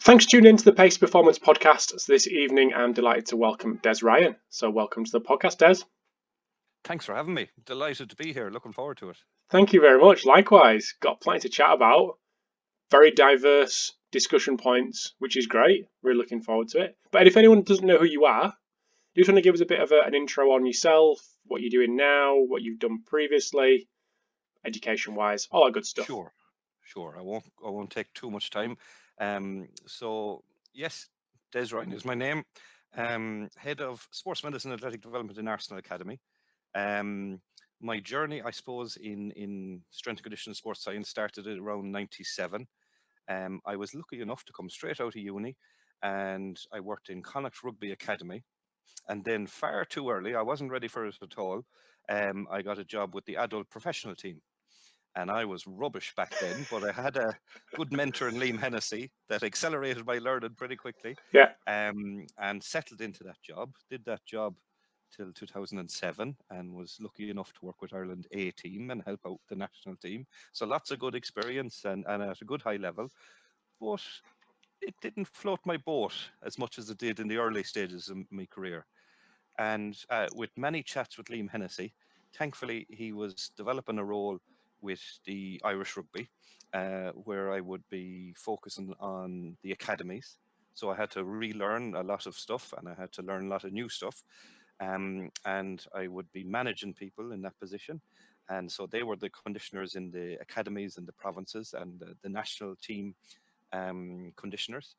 Thanks for tuning into the Pacey Performance Podcast. So this evening, I'm delighted to welcome Des Ryan. So welcome to the podcast, Des. Thanks for having me. Delighted to be here. Looking forward to it. Thank you very much. Likewise, got plenty to chat about. Very diverse discussion points, which is great. Really looking forward to it. But if anyone doesn't know who you are, do you just want to give us a bit of an intro on yourself, what you're doing now, what you've done previously, education-wise, all that good stuff. Sure. I won't take too much time. So yes, Des Ryan is my name. Head of Sports Medicine and Athletic Development in Arsenal Academy. My journey, I suppose, in strength and conditioning sports science started at around 97. I was lucky enough to come straight out of uni, and I worked in Connacht Rugby Academy. And then far too early, I wasn't ready for it at all. I got a job with the adult professional team. And I was rubbish back then, but I had a good mentor in Liam Hennessy that accelerated my learning pretty quickly. Yeah. And settled into that job. Did that job till 2007, and was lucky enough to work with Ireland A team and help out the national team. So lots of good experience and at a good high level. But it didn't float my boat as much as it did in the early stages of my career. And with many chats with Liam Hennessy, thankfully he was developing a role with the Irish Rugby, where I would be focusing on the academies. So I had to relearn a lot of stuff, and I had to learn a lot of new stuff. And I would be managing people in that position. And so they were the conditioners in the academies and the provinces, and the national team conditioners.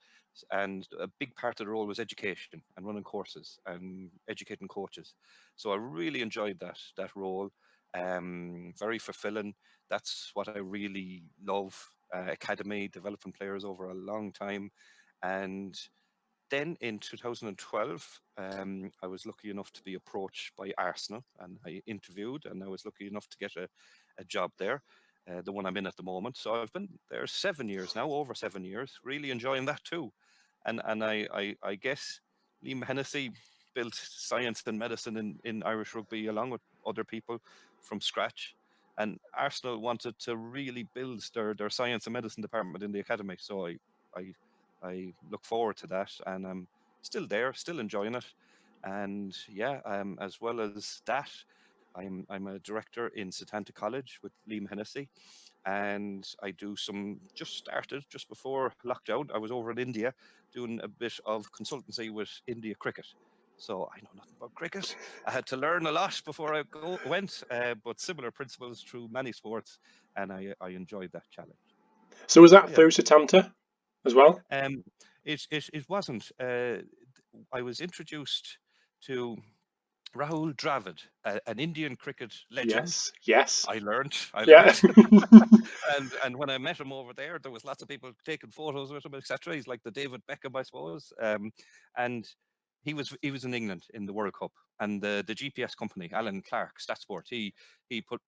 And a big part of the role was education and running courses and educating coaches. So I really enjoyed that role. Very fulfilling. That's what I really love. Academy, developing players over a long time. And then in 2012, I was lucky enough to be approached by Arsenal, and I interviewed, and I was lucky enough to get a job there, the one I'm in at the moment. So I've been there 7 years now, over 7 years, really enjoying that too. And I guess Liam Hennessy built science and medicine in Irish rugby along with other people from scratch. And Arsenal wanted to really build their science and medicine department in the academy. So I look forward to that, and I'm still there, still enjoying it. And yeah, as well as that, I'm a director in Setanta College with Liam Hennessy, and I do just started just before lockdown. I was over in India doing a bit of consultancy with India cricket. So I know nothing about cricket. I had to learn a lot before I went, but similar principles through many sports, and I enjoyed that challenge. So was that through Setanta as well? It wasn't. I was introduced to Rahul Dravid, an Indian cricket legend. Yes. I learned. Yeah. And when I met him over there was lots of people taking photos with him, etc. He's like the David Beckham, I suppose. And he was in England in the World Cup, and the GPS company, Alan Clark, Statsport, he put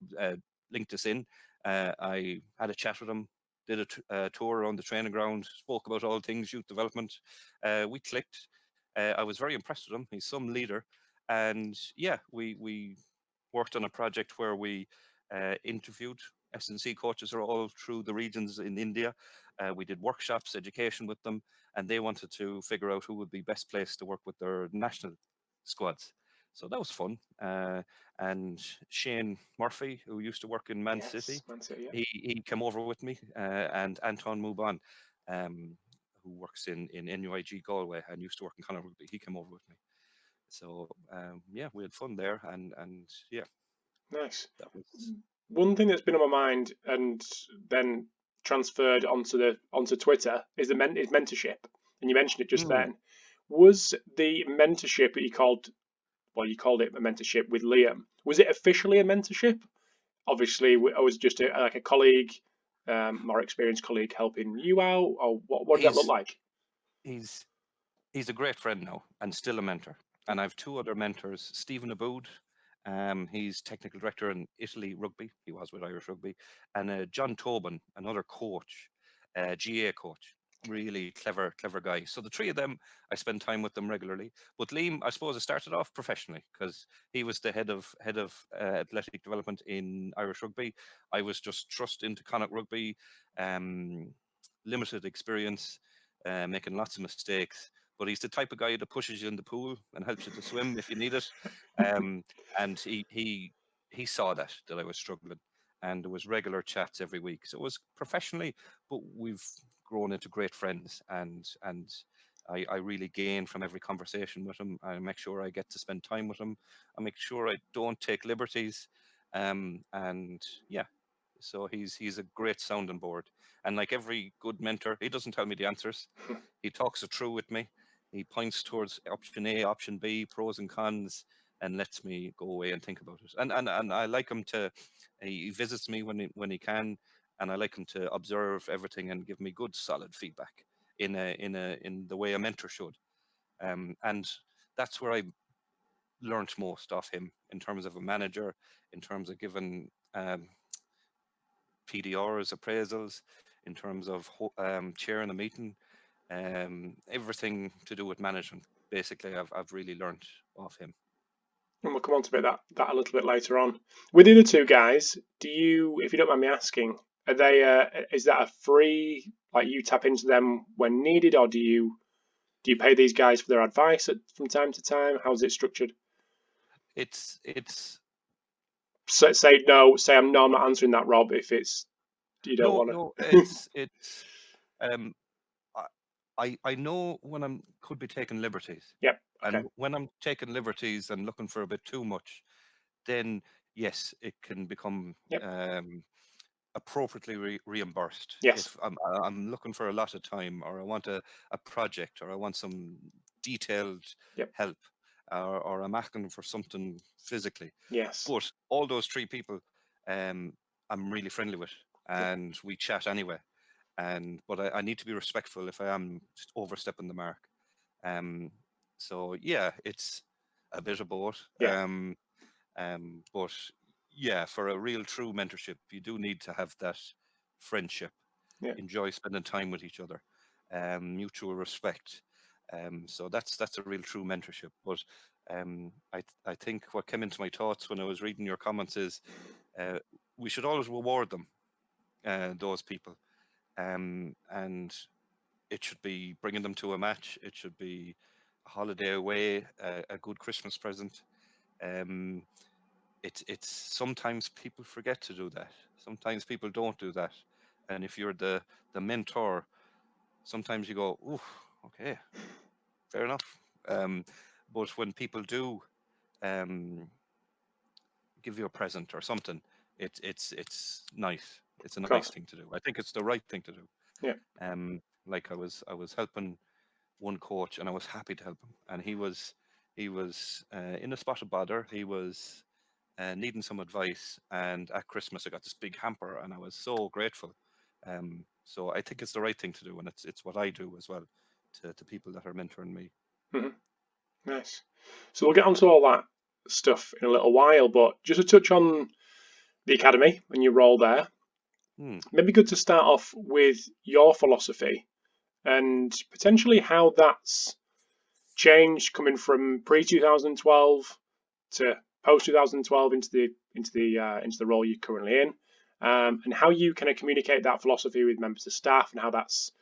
linked us in. I had a chat with him, did a tour around the training ground, spoke about all things youth development. We clicked. I was very impressed with him. He's some leader. And yeah, we worked on a project where we interviewed S&C coaches all through the regions in India. We did workshops, education with them, and they wanted to figure out who would be best placed to work with their national squads. So that was fun. And Shane Murphy, who used to work in Man City, he came over with me, and Anton Mubon, who works in NUIG Galway and used to work in Connacht Rugby, he came over with me. So yeah, we had fun there, and yeah, nice. That was one thing that's been on my mind, and then transferred onto Twitter is mentorship, and you mentioned it just then. Was the mentorship that you called it a mentorship with Liam? Was it officially a mentorship? Obviously, I was just like a colleague, more experienced colleague helping you out, or what did that look like? He's a great friend now and still a mentor. And I have two other mentors, Stephen Aboud. He's technical director in Italy Rugby. He was with Irish Rugby. And John Tobin, another coach, GA coach. Really clever guy. So the three of them, I spend time with them regularly. But Liam, I suppose, it started off professionally because he was the head of athletic development in Irish Rugby. I was just thrust into Connacht Rugby, limited experience. making lots of mistakes. But he's the type of guy that pushes you in the pool and helps you to swim if you need it. And he saw that I was struggling, and there was regular chats every week. So it was professionally, but we've grown into great friends, and I really gain from every conversation with him. I make sure I get to spend time with him. I make sure I don't take liberties. And yeah, so he's a great sounding board. And like every good mentor, he doesn't tell me the answers. He talks it through with me. He points towards option A, option B, pros and cons, and lets me go away and think about it. And I like him to. He visits me when he can, and I like him to observe everything and give me good, solid feedback in the way a mentor should. And that's where I learnt most of him in terms of a manager, in terms of giving PDRs, appraisals, in terms of chairing a meeting, everything to do with management. Basically, I've really learnt off him. And we'll come on to that a little bit later on. With the other two guys, do you, if you don't mind me asking, are they? Is that a free? Like you tap into them when needed, or do you pay these guys for their advice from time to time? How's it structured? It's So, say no. Say I'm not answering that, Rob. If it's you don't want to. no. It's I know when I could be taking liberties. Yep. Okay. And when I'm taking liberties and looking for a bit too much, then yes, it can become Yep. Appropriately reimbursed. Yes. If I'm looking for a lot of time, or I want a project, or I want some detailed help, or I'm asking for something physically. Yes. But all those three people, I'm really friendly with, and we chat anyway. But I need to be respectful if I am overstepping the mark. So yeah, it's a bit of both. Yeah. But yeah, for a real true mentorship, you do need to have that friendship. Yeah. Enjoy spending time with each other, mutual respect. So that's a real true mentorship. But I think what came into my thoughts when I was reading your comments is we should always reward them, those people. And it should be bringing them to a match. It should be a holiday away, a good Christmas present. It's sometimes people forget to do that. Sometimes people don't do that. And if you're the mentor, sometimes you go, "Ooh, okay, fair enough." But when people do give you a present or something, it's nice. It's a nice thing to do. I think it's the right thing to do. Yeah. Like I was helping one coach, and I was happy to help him. And he was in a spot of bother. He was needing some advice, and at Christmas I got this big hamper, and I was so grateful. So I think it's the right thing to do, and it's what I do as well to people that are mentoring me. Mm-hmm. Nice. So we'll get onto all that stuff in a little while, but just to touch on the academy and your role there, maybe good to start off with your philosophy and potentially how that's changed coming from pre-2012 to post-2012 into the role you're currently in, and how you kind of communicate that philosophy with members of staff, and how that's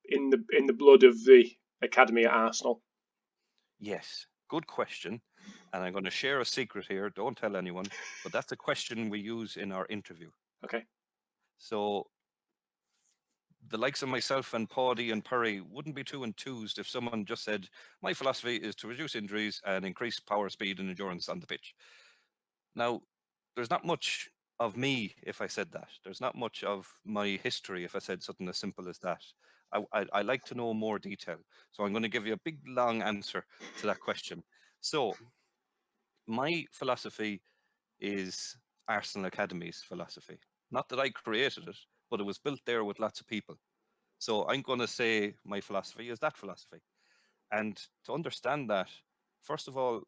in the blood of the academy at Arsenal. Yes, good question. And I'm going to share a secret here. Don't tell anyone, but that's a question we use in our interview. Okay. So the likes of myself and Paudie and Perry wouldn't be too enthused if someone just said, my philosophy is to reduce injuries and increase power, speed and endurance on the pitch. Now, there's not much of me if I said that. There's not much of my history if I said something as simple as that. I like to know more detail. So I'm going to give you a big, long answer to that question. So my philosophy is Arsenal Academy's philosophy. Not that I created it, but it was built there with lots of people. So I'm going to say my philosophy is that philosophy. And to understand that, first of all,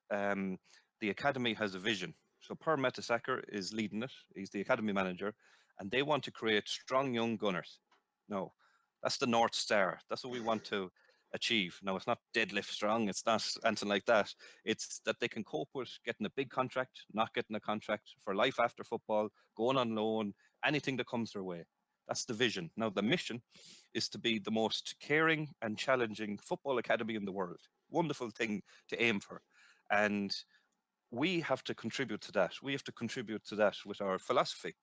the academy has a vision. So Per Mertesacker is leading it. He's the academy manager, and they want to create strong young gunners. No, that's the North Star. That's what we want to achieve. Now, it's not deadlift strong. It's not anything like that. It's that they can cope with getting a big contract, not getting a contract, for life after football, going on loan, anything that comes their way. That's the vision. Now, the mission is to be the most caring and challenging football academy in the world. Wonderful thing to aim for. And we have to contribute to that. We have to contribute to that with our philosophy.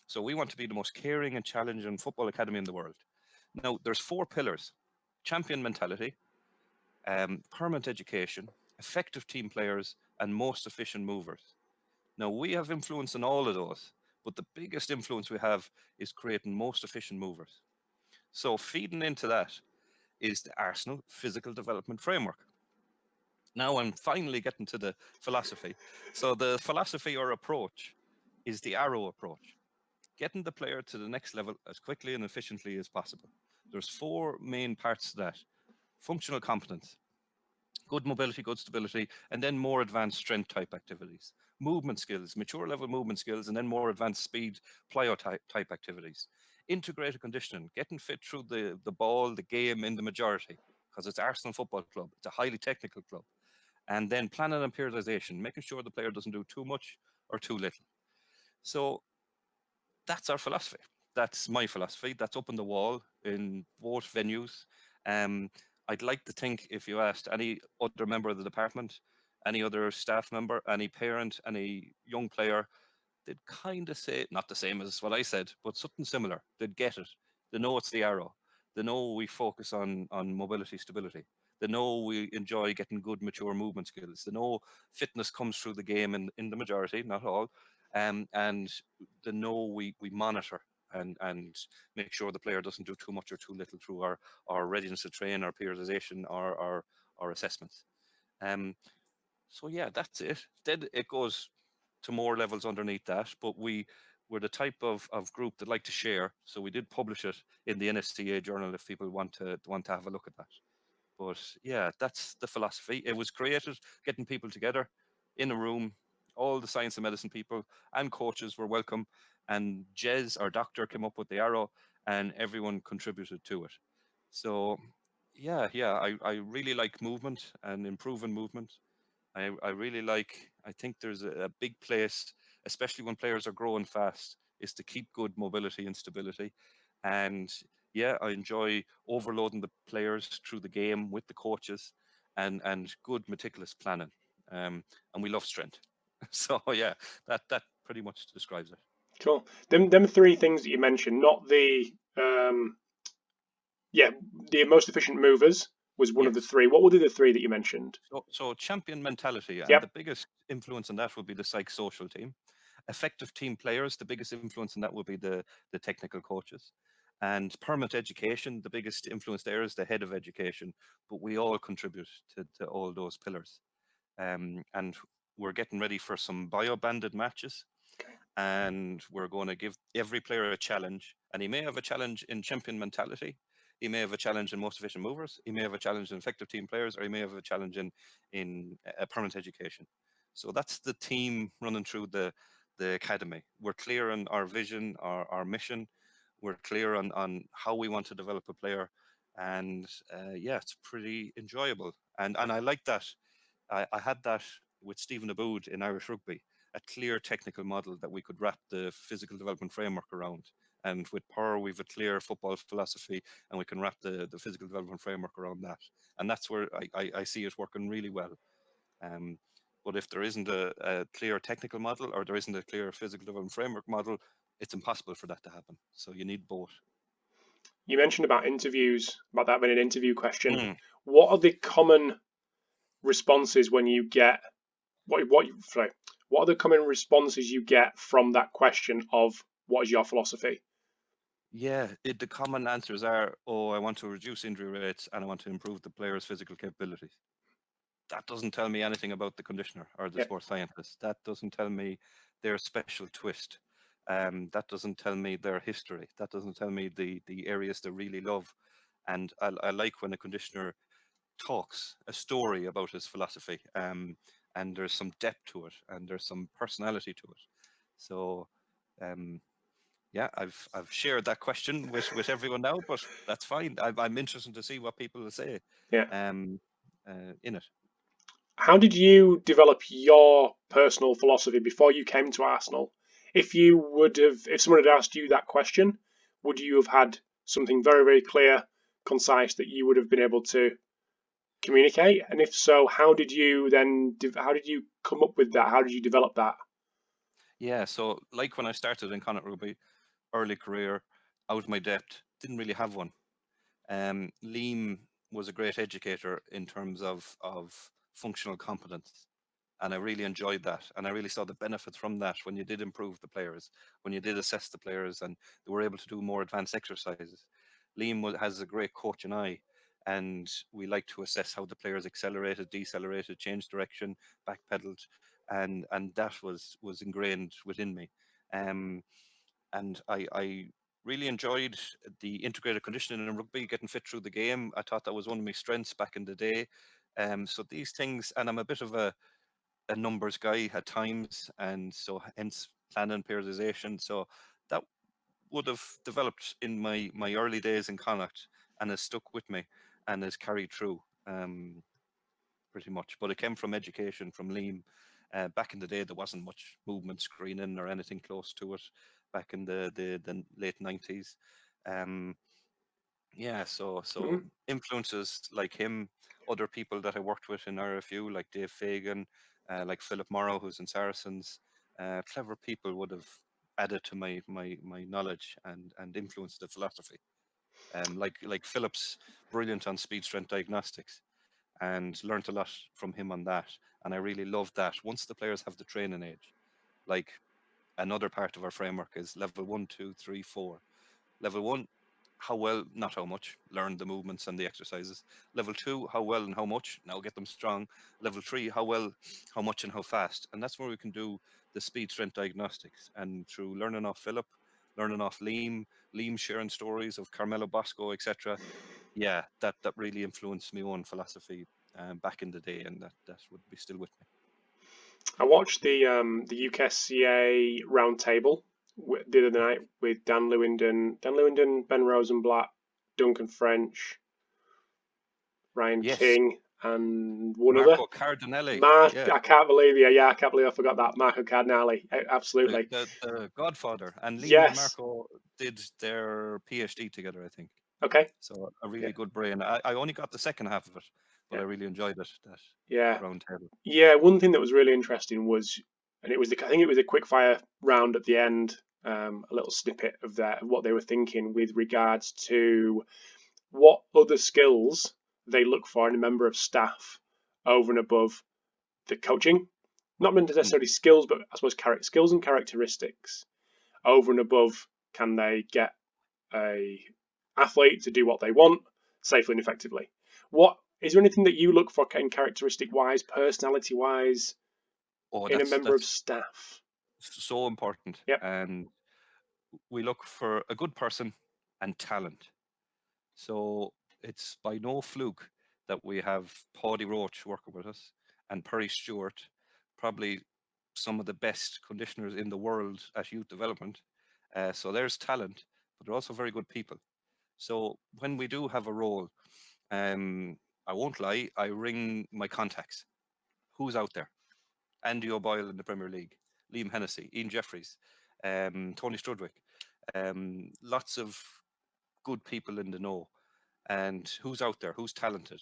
So we want to be the most caring and challenging football academy in the world. Now, there's 4 pillars: champion mentality, permanent education, effective team players, and most efficient movers. Now, we have influence in all of those, but the biggest influence we have is creating most efficient movers. So feeding into that is the Arsenal physical development framework. Now I'm finally getting to the philosophy. So the philosophy or approach is the arrow approach, getting the player to the next level as quickly and efficiently as possible. There's 4 main parts to that: functional competence, good mobility, good stability, and then more advanced strength type activities. Movement skills, mature level movement skills, and then more advanced speed, plyo type activities. Integrated conditioning, getting fit through the ball, the game in the majority, because it's Arsenal Football Club. It's a highly technical club. And then planning and periodization, making sure the player doesn't do too much or too little. So that's our philosophy. That's my philosophy. That's up on the wall in both venues. I'd like to think if you asked any other member of the department, any other staff member, any parent, any young player, they'd kind of say, not the same as what I said, but something similar. They'd get it. They know it's the arrow. They know we focus on mobility, stability. They know we enjoy getting good, mature movement skills. They know fitness comes through the game in the majority, not all. And they know we monitor and make sure the player doesn't do too much or too little through our readiness to train, our periodization, our assessments. So yeah, that's it. Then it goes to more levels underneath that, but we're the type of group that like to share. So we did publish it in the NSCA journal if people want to have a look at that. But yeah, that's the philosophy. It was created getting people together in a room. All the science and medicine people and coaches were welcome. And Jez, our doctor, came up with the arrow and everyone contributed to it. So yeah, I really like movement and improving movement. I really like, I think there's a big place, especially when players are growing fast, is to keep good mobility and stability. And yeah, I enjoy overloading the players through the game with the coaches and good meticulous planning. And we love strength. So yeah, that pretty much describes it. Cool. Them 3 things that you mentioned, not the the most efficient movers was one of the Yes. 3. What were the 3 that you mentioned? So champion mentality, and Yep. the biggest influence on that would be the psychosocial team. Effective team players, the biggest influence in that would be the technical coaches. And permanent education, the biggest influence there is the head of education. But we all contribute to all those pillars. And we're getting ready for some bio-banded matches. Okay. And we're going to give every player a challenge. And he may have a challenge in champion mentality. He may have a challenge in most efficient movers. He may have a challenge in effective team players, or he may have a challenge in permanent education. So that's the team running through the academy. We're clear on our vision, our mission. We're clear on how we want to develop a player. And yeah, it's pretty enjoyable. And I like that. I had that with Stephen Aboud in Irish rugby, a clear technical model that we could wrap the physical development framework around. And with PER, we've a clear football philosophy, and we can wrap the physical development framework around that. And that's where I see it working really well. But if there isn't a clear technical model, or there isn't a clear physical development framework model, it's impossible for that to happen. So you need both. You mentioned about interviews, about that being an interview question. What are the common responses when you get what are the common responses you get from that question of what is your philosophy? Yeah, the common answers are, oh, I want to reduce injury rates and I want to improve the player's physical capabilities. That doesn't tell me anything about the conditioner or the sports scientist. That doesn't tell me their special twist. That doesn't tell me their history. That doesn't tell me the areas they really love. And I like when a conditioner talks a story about his philosophy, and there's some depth to it, and there's some personality to it. So yeah, I've shared that question with everyone now, but that's fine. I'm interested to see what people will say in it. How did you develop your personal philosophy before you came to Arsenal? If someone had asked you that question, would you have had something very, very clear, concise that you would have been able to communicate? And if so, how did you come up with that? How did you develop that? Yeah, so like when I started in Connacht Rugby, early career, out of my depth, didn't really have one. Liam was a great educator in terms of functional competence, and I really enjoyed that, and I really saw the benefits from that when you did improve the players, when you did assess the players, and they were able to do more advanced exercises. Liam has a great coaching eye, and we like to assess how the players accelerated, decelerated, changed direction, backpedaled, and that was ingrained within me. And I really enjoyed the integrated conditioning in rugby, getting fit through the game. I thought that was one of my strengths back in the day. So these things, and I'm a bit of a numbers guy at times, and so hence planning periodization. So that would have developed in my early days in Connacht and has stuck with me and has carried through pretty much. But it came from education from Liam. Back in the day, there wasn't much movement screening or anything close to it. Back in the late 90s, yeah. So Mm-hmm. influences like him, other people that I worked with in RFU, like Dave Fagan, like Philip Morrow, who's in Saracens. Clever people would have added to my knowledge and influenced the philosophy. Like Philip's brilliant on speed strength diagnostics, and learned a lot from him on that. And I really love that. Once the players have the training age, like another part of our framework is level 1, 2, 3, 4. Level 1, how well, not how much, learn the movements and the exercises. Level 2, how well and how much, now get them strong. Level 3, how well, how much and how fast. And that's where we can do the speed strength diagnostics. And through learning off Philip, learning off Liam sharing stories of Carmelo Bosco, etc. Yeah, that really influenced my own philosophy back in the day, and that would be still with me. I watched the UKSCA roundtable the other night with Dan Lewington, Ben Rosenblatt, Duncan French, Ryan Yes, King, and one other. Marco Cardinelli. Mark, Yeah, I can't believe you. Yeah, I can't believe I forgot that. Marco Cardinale. the, Absolutely. the the Godfather, and Liam and Yes. Marco did their PhD together, I think. Okay. So a Yeah. really good brain. I only got the second half of it, but Yeah. I really enjoyed it. That Yeah. round table. Yeah. One thing that was really interesting was, and I think it was a quick fire round at the end. A little snippet of that, what they were thinking with regards to what other skills they look for in a member of staff over and above the coaching. Not Mm. necessarily skills, but I suppose skills and characteristics over and above. Can they get a athlete to do what they want safely and effectively? What is there anything that you look for in characteristic wise, personality wise, Oh, in a member of that's staff? so important. Yep. And we look for a good person and talent. So it's by no fluke that we have Paudie Roche working with us and Perry Stewart, probably some of the best conditioners in the world at youth development. So there's talent, but they're also very good people. So when we do have a role, um, I won't lie, I ring my contacts. Who's out there? Andy O'Boyle in the Premier League, Liam Hennessy, Ian Jeffries, Tony Strudwick. Lots of good people in the know. And who's out there? Who's talented?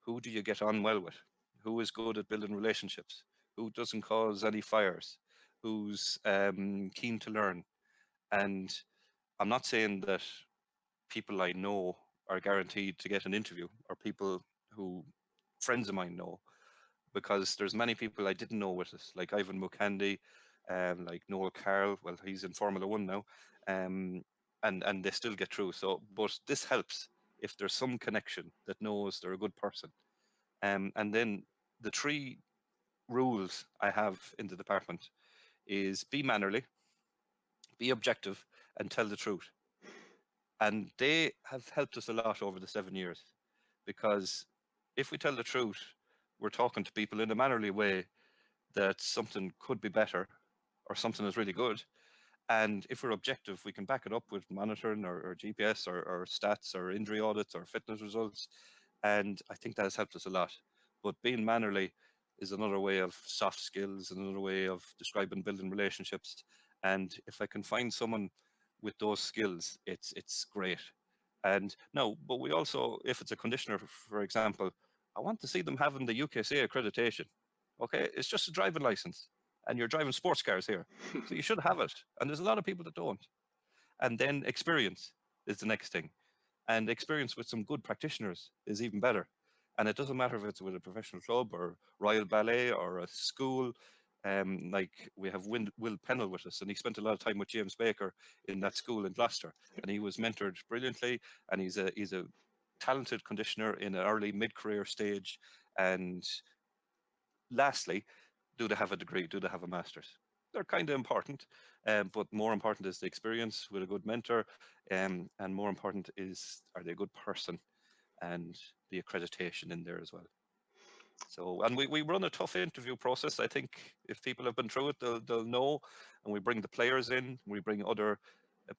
Who do you get on well with? Who is good at building relationships? Who doesn't cause any fires? Who's keen to learn? And I'm not saying that people I know are guaranteed to get an interview, or people who friends of mine know, because there's many people I didn't know with us, like Ivan Mukandi, like Noel Carroll. Well, he's in Formula One now, and they still get through. So, but this helps if there's some connection that knows they're a good person. And then the three rules I have in the department is be mannerly, be objective, and tell the truth. And they have helped us a lot over the 7 years, because if we tell the truth, we're talking to people in a mannerly way that something could be better or something is really good. And if we're objective, we can back it up with monitoring or GPS or stats or injury audits or fitness results. And I think that has helped us a lot. But being mannerly is another way of soft skills, another way of describing building relationships. And if I can find someone with those skills, it's great. And no, but we also, if it's a conditioner, for example, I want to see them having the UKCA accreditation. Okay, it's just a driving license, and you're driving sports cars here, so you should have it. And there's a lot of people that don't. And then experience is the next thing, and experience with some good practitioners is even better. And it doesn't matter if it's with a professional club or Royal Ballet or a school. Like we have Will Pennell with us, and he spent a lot of time with James Baker in that school in Gloucester, and he was mentored brilliantly. And he's a talented conditioner in an early mid-career stage. And lastly, do they have a degree? Do they have a master's? They're kind of important, but more important is the experience with a good mentor, and more important is, are they a good person, and the accreditation in there as well. So, and we run a tough interview process. I think if people have been through it, they'll know. And we bring the players in, we bring other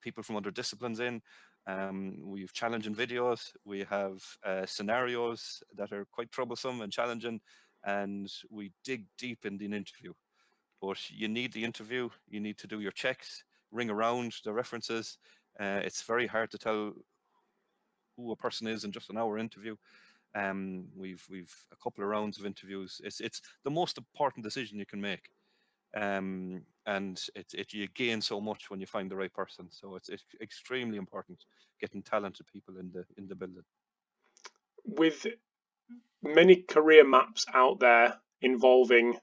people from other disciplines in. We've challenging videos, we have scenarios that are quite troublesome and challenging, and we dig deep in the interview. But you need the interview, you need to do your checks, ring around the references. It's very hard to tell who a person is in just an hour interview. We've a couple of rounds of interviews. It's the most important decision you can make, and you gain so much when you find the right person. So it's extremely important getting talented people in the building. With many career maps out there involving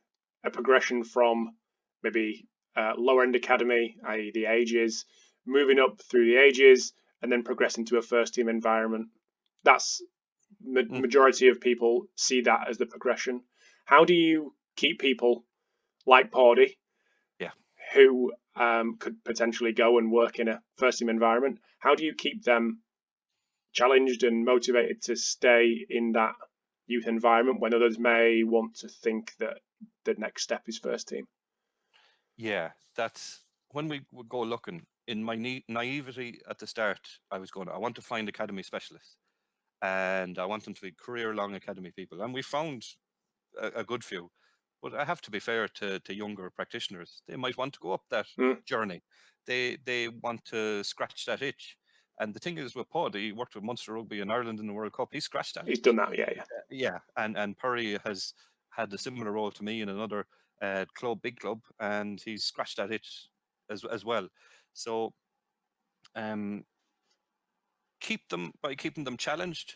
a progression from maybe lower end academy, i.e., the ages, moving up through the ages, and then progressing to a first team environment. That's majority of people see that as the progression. How do you keep people like Paudie, Yeah, who could potentially go and work in a first team environment? How do you keep them challenged and motivated to stay in that youth environment when others may want to think that the next step is first team? yeah, that's when we would go looking. In my naivety at the start, I want to find academy specialists, and I want them to be career-long academy people. And we found a good few. But I have to be fair to younger practitioners. They might want to go up that journey. They want to scratch that itch. And the thing is with Paudie, he worked with Munster Rugby in Ireland in the World Cup. He scratched that He's itch. done that, yeah. Yeah, and Perry has had a similar role to me in another big club, and he's scratched that itch as well. So keeping them challenged,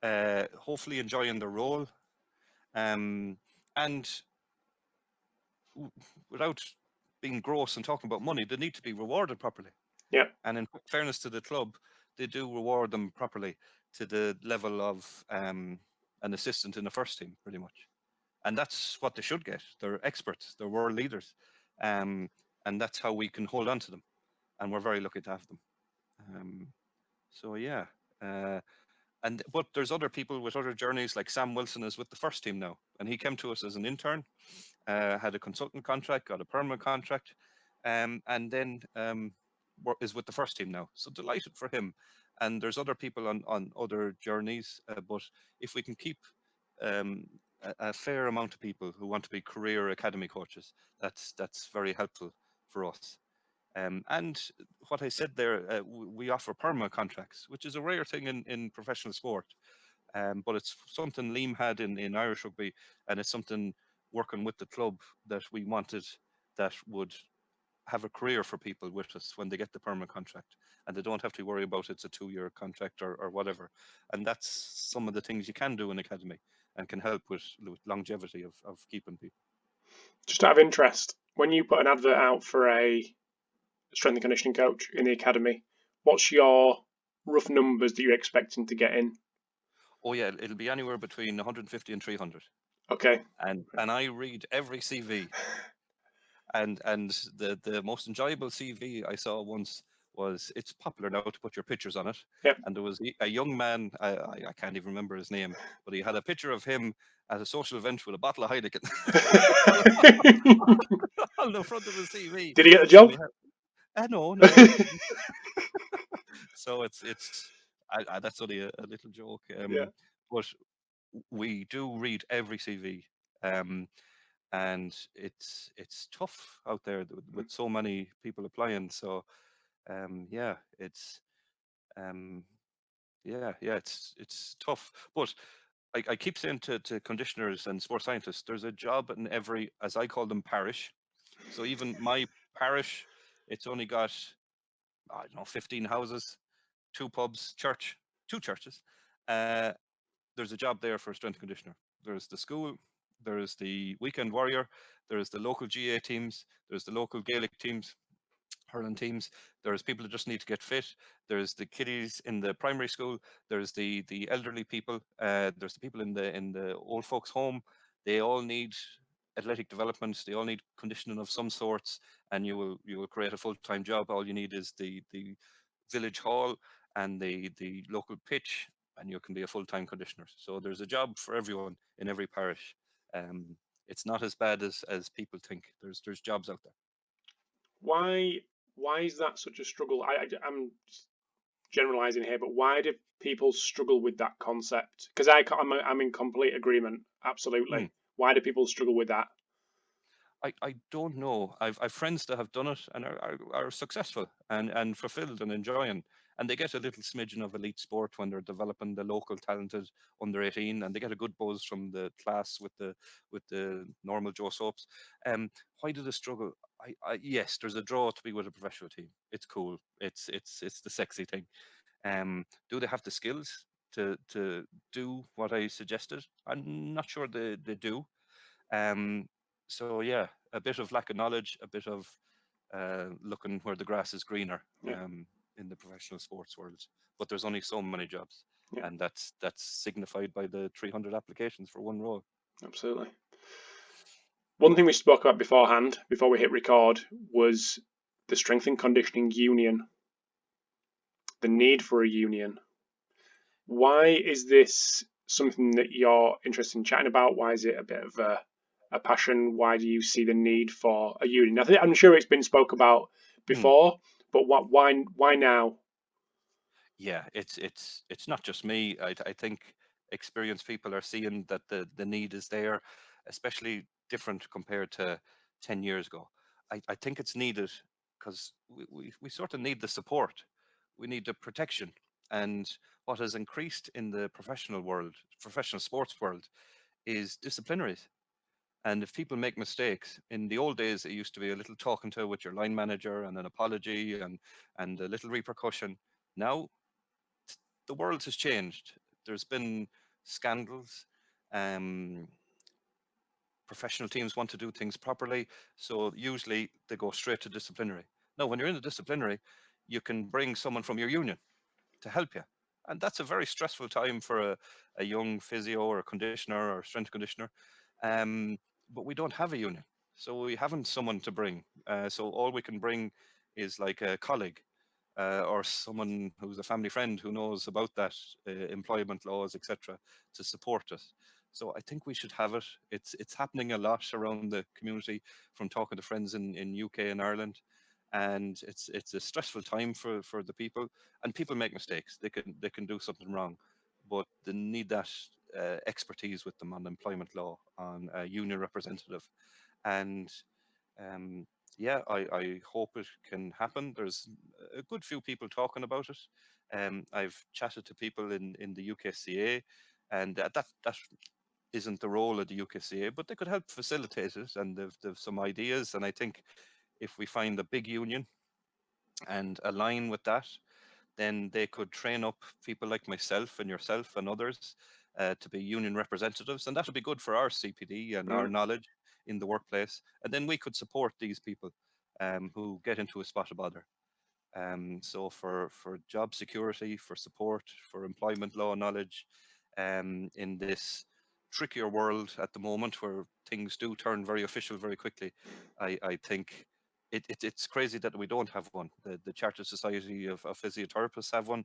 hopefully enjoying the role, and without being gross and talking about money, they need to be rewarded properly. Yeah. And in fairness to the club, they do reward them properly to the level of an assistant in the first team, pretty much. And that's what they should get. They're experts, they're world leaders. And that's how we can hold on to them. And we're very lucky to have them. So, yeah. But there's other people with other journeys, like Sam Wilson is with the first team now. And he came to us as an intern, had a consultant contract, got a permanent contract, and then is with the first team now. So delighted for him. And there's other people on other journeys, but if we can keep a fair amount of people who want to be career academy coaches, that's very helpful for us. And what I said there, we offer perma contracts, which is a rare thing in professional sport. But it's something Liam had in Irish rugby, and it's something working with the club that we wanted that would have a career for people with us when they get the permanent contract, and they don't have to worry about it's a 2-year contract or whatever. And that's some of the things you can do in academy and can help with longevity of keeping people. Just out of interest, when you put an advert out for a strength and conditioning coach in the academy, what's your rough numbers that you're expecting to get in? Oh yeah, it'll be anywhere between 150 and 300. Okay. And I read every CV. And the most enjoyable CV I saw once was, it's popular now to put your pictures on it. Yep. And there was a young man, I can't even remember his name, but he had a picture of him at a social event with a bottle of Heineken on the front of his CV. Did he get the job? No. So it's that's only a little joke. Yeah. But we do read every CV. And it's tough out there with so many people applying. So yeah, um, it's tough. But I keep saying to conditioners and sports scientists, there's a job in every, as I call them, parish. So even my parish, it's only got, I don't know, 15 houses, two pubs, church, two churches. Uh, there's a job there for a strength conditioner. There's the school, there's the weekend warrior, there's the local GA teams, there's the local Gaelic teams, hurling teams. There's people that just need to get fit. There's the kiddies in the primary school. There's the elderly people. There's the people in the old folks' home. They all need athletic development. They all need conditioning of some sorts, and you will create a full-time job. All you need is the village hall and the local pitch, and you can be a full-time conditioner. So there's a job for everyone in every parish. Um, it's not as bad as people think. There's jobs out there. Why is that such a struggle? I'm generalizing here, but why do people struggle with that concept? Because I'm in complete agreement. Absolutely. Mm. Why do people struggle with that? I don't know. I've friends that have done it and are successful and fulfilled and enjoying. And they get a little smidgen of elite sport when they're developing the local talented under 18, and they get a good buzz from the class with the normal Joe Soaps. Why do they struggle? Yes, there's a draw to be with a professional team. It's cool. It's the sexy thing. Do they have the skills to do what I suggested? I'm not sure they do. Um, so yeah, a bit of lack of knowledge, a bit of looking where the grass is greener Yeah, in the professional sports world. But there's only so many jobs, yeah, and that's signified by the 300 applications for one role. absolutely. One thing we spoke about beforehand, before we hit record, was the strength and conditioning union, the need for a union. Why is this something that you're interested in chatting about? Why is it a bit of a passion? Why do you see the need for a union? I'm sure it's been spoke about Hmm. before, but why now? Yeah, it's not just me. I think experienced people are seeing that the need is there, especially different compared to 10 years ago. I think it's needed because we sort of need the support. We need the protection. And what has increased in the professional world, professional sports world, is disciplinaries. And if people make mistakes, in the old days, it used to be a little talking to with your line manager and an apology and a little repercussion. Now the world has changed. There's been scandals. Um, Professional teams want to do things properly, so usually they go straight to disciplinary. Now, when you're in the disciplinary, you can bring someone from your union to help you, and that's a very stressful time for a young physio or a conditioner or strength conditioner. Um, but we don't have a union, so we haven't someone to bring. So all we can bring is like a colleague or someone who's a family friend who knows about that employment laws, etc., to support us. So I think we should have it. It's happening a lot around the community from talking to friends in UK and Ireland, and it's a stressful time for the people. And people make mistakes. They can do something wrong, but they need that expertise with them on employment law, on a union representative, and um, yeah, I hope it can happen. There's a good few people talking about it. I've chatted to people in the UKCA, and that isn't the role of the UKCA, but they could help facilitate it, and they've some ideas. And I think if we find a big union and align with that, then they could train up people like myself and yourself and others to be union representatives, and that would be good for our CPD and our Mm, knowledge in the workplace. And then we could support these people who get into a spot of bother. So for job security, for support, for employment law knowledge, in this trickier world at the moment where things do turn very official very quickly, I think it's crazy that we don't have one. The Chartered Society of Physiotherapists have one.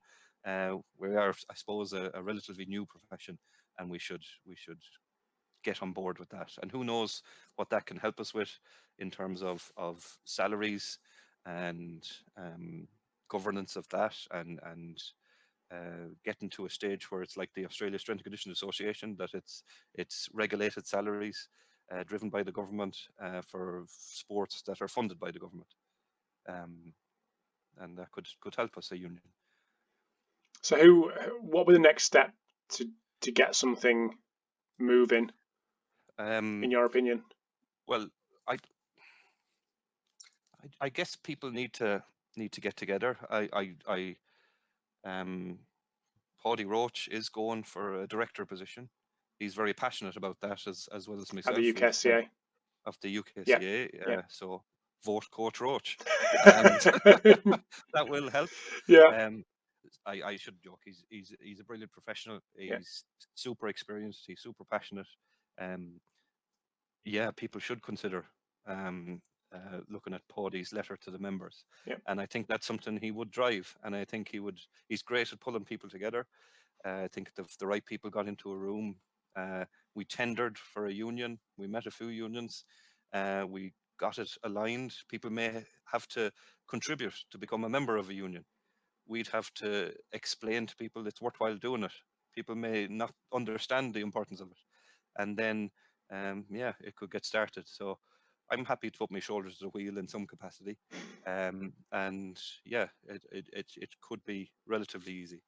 We are, I suppose, a relatively new profession, and we should get on board with that. And who knows what that can help us with in terms of salaries and governance of that, and getting to a stage where it's like the Australia Strength and Conditioning Association, that it's regulated salaries driven by the government for sports that are funded by the government. Um, that could help us, a union. So, what would the next step to get something moving, in your opinion? Well, I guess people need to get together. Paudie Roche is going for a director position. He's very passionate about that, as well as At myself. the UKSCA. Of the Yeah. UKCA. So vote Coach Roche, and that will help. Yeah. I should joke. He's a brilliant professional. Yeah. He's super experienced. He's super passionate. Yeah, people should consider looking at Paudie's letter to the members. Yeah. And I think that's something he would drive. And I think he's great at pulling people together. I think if the right people got into a room, we tendered for a union. We met a few unions. We got it aligned. People may have to contribute to become a member of a union. We'd have to explain to people it's worthwhile doing it. People may not understand the importance of it. And then, it could get started. So I'm happy to put my shoulders to the wheel in some capacity. And yeah, it could be relatively easy.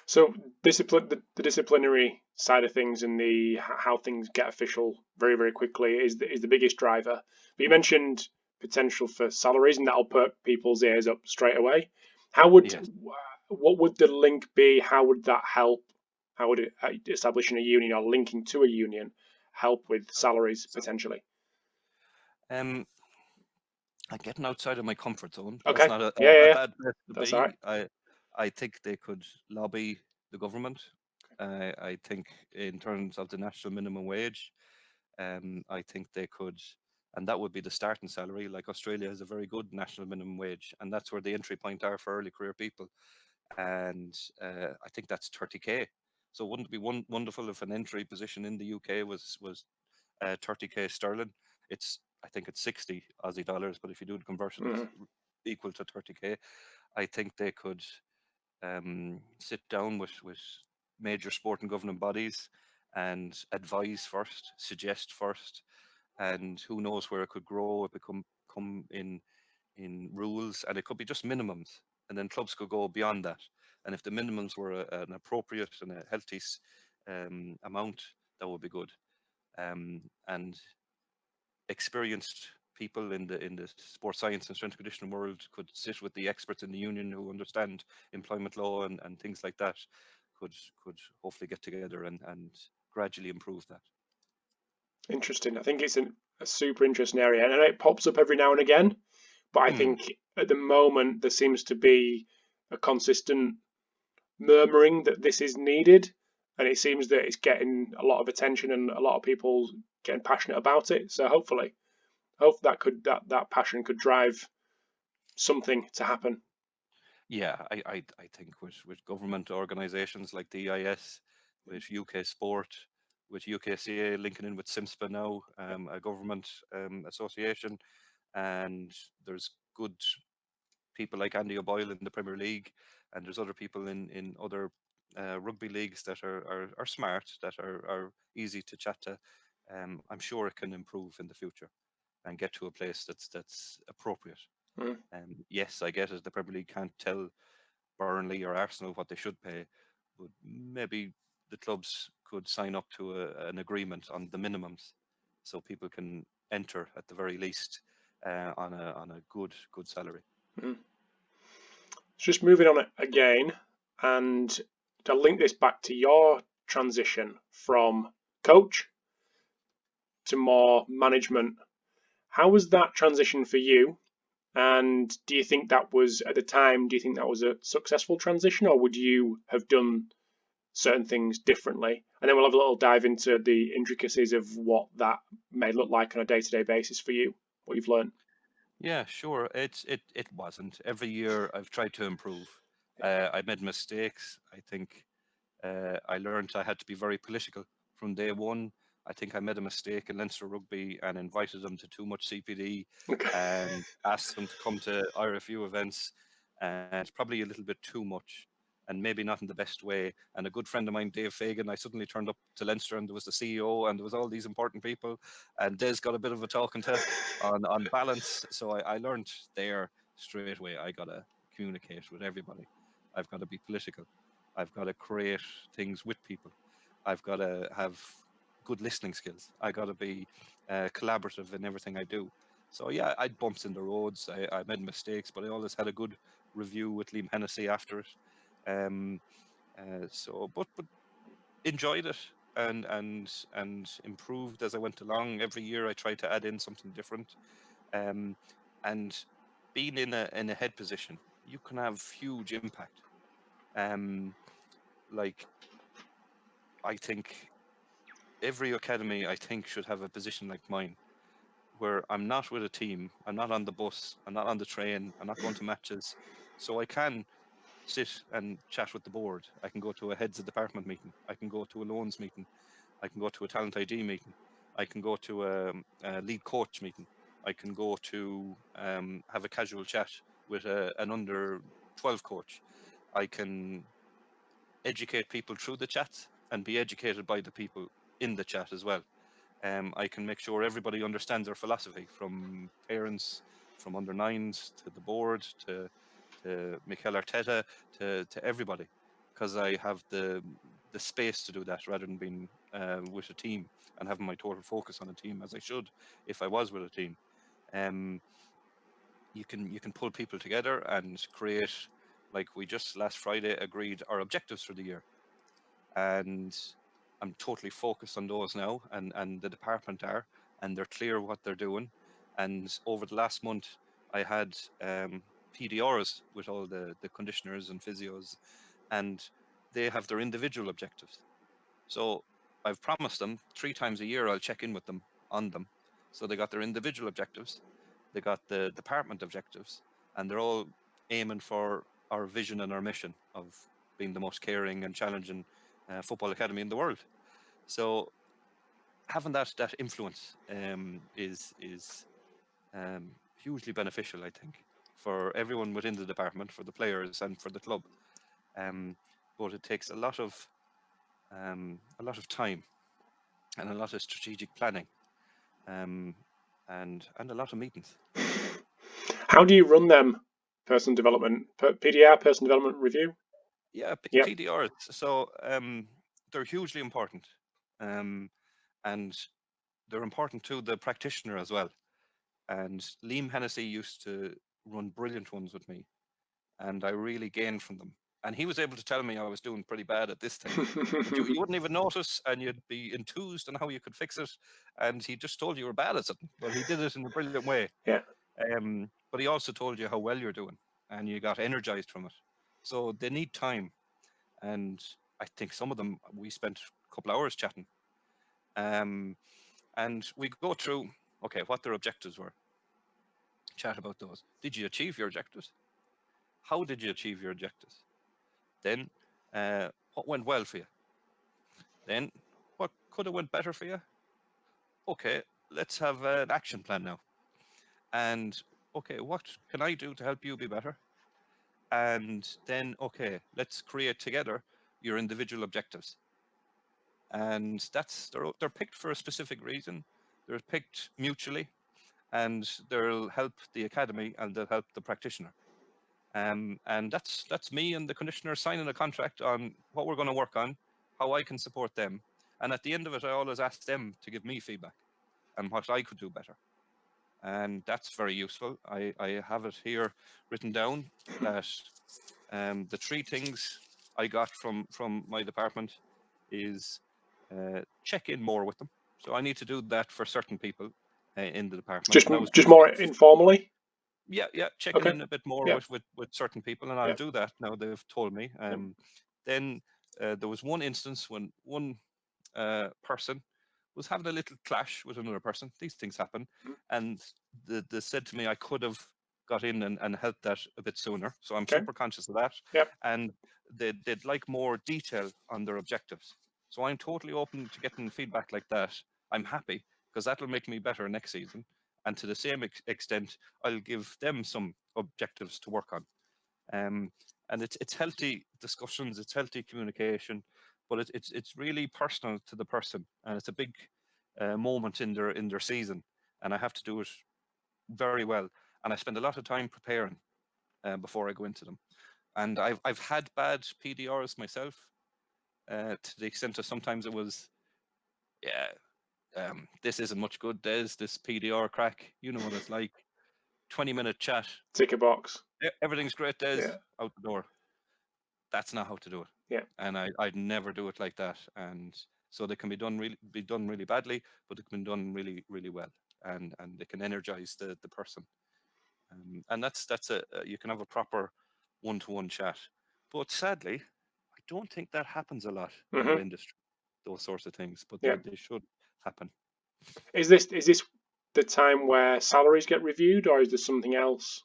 So the disciplinary side of things and the how things get official very, very quickly is the biggest driver. But you mentioned potential for salaries, and that'll perk people's ears up straight away. How would Yes. What would the link be? How would that help? How would establishing a union or linking to a union help with salaries potentially? I'm getting outside of my comfort zone. Okay. That's not a Yeah. bad place to That's be. all right. I think they could lobby the government. I think in terms of the national minimum wage, I think they could, and that would be the starting salary. Like Australia has a very good national minimum wage, and that's where the entry point are for early career people. And I think that's 30k. So wouldn't it be wonderful if an entry position in the UK was 30k sterling? I think it's 60 Aussie dollars, but if you do the conversion, it's equal to 30k. I think they could sit down with major sporting governing bodies and advise first, suggest first, and who knows where it could grow. It become come in rules, and it could be just minimums, and then clubs could go beyond that. And if the minimums were an appropriate and a healthy amount, that would be good. And experienced people in the sports science and strength and conditioning world could sit with the experts in the union who understand employment law and things like that, could hopefully get together and gradually improve that. Interesting. I think it's a super interesting area, and I know it pops up every now and again. But I think at the moment there seems to be a consistent murmuring that this is needed, and it seems that it's getting a lot of attention and a lot of people getting passionate about it. So hopefully, that passion could drive something to happen. Yeah, I think with government organisations like the EIS, with UK Sport, with UKCA linking in with SIMSPA now, a government association, and there's good people like Andy O'Boyle in the Premier League, and there's other people in other rugby leagues that are smart, that are easy to chat to. I'm sure it can improve in the future and get to a place that's appropriate. Yes, I get it. The Premier League can't tell Burnley or Arsenal what they should pay, but maybe the clubs could sign up to an agreement on the minimums, so people can enter at the very least on a good salary. Just moving on again, and to link this back to your transition from coach to more management. How was that transition for you? And do you think that was, at the time, do you think that was a successful transition, or would you have done certain things differently? And then we'll have a little dive into the intricacies of what that may look like on a day-to-day basis for you, what you've learned. Yeah, sure. It wasn't. Every year I've tried to improve. I made mistakes. I think I learned I had to be very political from day one. I think I made a mistake in Leinster Rugby and invited them to too much CPD and asked them to come to IRFU events, and probably a little bit too much, and maybe not in the best way. And a good friend of mine, Dave Fagan, I suddenly turned up to Leinster and there was the CEO and there was all these important people, and Des got a bit of a talking to on balance. So I learned there straight away I gotta communicate with everybody. I've got to be political. I've got to create things with people. I've got to have good listening skills. I got to be collaborative in everything I do. So yeah, I had bumps in the roads. I made mistakes, but I always had a good review with Liam Hennessy after it. But enjoyed it and improved as I went along. Every year I tried to add in something different. And being in a head position, you can have huge impact. Like I think every academy should have a position like mine, where I'm not with a team, I'm not on the bus, I'm not on the train, I'm not going to matches, so I can sit and chat with the board. I can go to a heads of department meeting. I can go to a loans meeting. I can go to a talent ID meeting. I can go to a lead coach meeting. I can go to have a casual chat with an under 12 coach. I can educate people through the chat and be educated by the people in the chat as well. I can make sure everybody understands our philosophy, from parents, from under nines to the board, to Mikel Arteta, to everybody, because I have the space to do that rather than being with a team and having my total focus on a team, as I should if I was with a team. You can pull people together and create, like we just last Friday agreed our objectives for the year, and I'm totally focused on those now, and the department are, and they're clear what they're doing. And over the last month, I had PDRs with all the conditioners and physios, and they have their individual objectives. So I've promised them 3 times a year I'll check in with them on them. So they got their individual objectives, they got the department objectives, and they're all aiming for our vision and our mission of being the most caring and challenging football academy in the world. So having that influence is hugely beneficial, I think, for everyone within the department, for the players, and for the club. But it takes a lot of time and a lot of strategic planning, and a lot of meetings. How do you run them? Personal development, PDR, personal development review? Yeah, PDRs. So they're hugely important, and they're important to the practitioner as well. And Liam Hennessy used to run brilliant ones with me, and I really gained from them. And he was able to tell me I was doing pretty bad at this thing. You wouldn't even notice, and you'd be enthused on how you could fix it. And he just told you were bad at something. Well, he did it in a brilliant way. Yeah. But he also told you how well you're doing, and you got energized from it. So they need time. And I think some of them, we spent a couple hours chatting. And we go through, okay, what their objectives were. Chat about those. Did you achieve your objectives? How did you achieve your objectives? Then, what went well for you? Then, what could have went better for you? Okay, let's have an action plan now. And, okay, what can I do to help you be better? And then, okay, let's create together your individual objectives. And they're picked for a specific reason. They're picked mutually, and they'll help the academy and they'll help the practitioner. And that's me and the conditioner signing a contract on what we're going to work on, how I can support them. And at the end of it, I always ask them to give me feedback and what I could do better. And that's very useful. I have it here written down that the 3 things I got from my department is check in more with them. So I need to do that for certain people in the department. Just more informally? Yeah, checking in a bit more with certain people, and I'll do that now. They've told me. Then there was one instance when one person was having a little clash with another person. These things happen, and they said to me I could have got in and helped that a bit sooner. So I'm super conscious of that. Yep. And they'd like more detail on their objectives. So I'm totally open to getting feedback like that. I'm happy, because that'll make me better next season. And to the same extent, I'll give them some objectives to work on. And it's healthy discussions, it's healthy communication, but it's really personal to the person, and it's a big moment in their season, and I have to do it very well. And I spend a lot of time preparing before I go into them. And I've had bad PDRs myself, to the extent that sometimes it was, this isn't much good, Des, this PDR crack. You know what it's like. 20-minute chat. Tick a box. Everything's great, Des. Yeah. Out the door. That's not how to do it. Yeah. And I'd never do it like that. And so they can be done really badly, but they can be done really, really well. And they can energize the person. And that's you can have a proper one-to-one chat. But sadly, I don't think that happens a lot in our industry, those sorts of things. But they should happen. Is this the time where salaries get reviewed, or is there something else?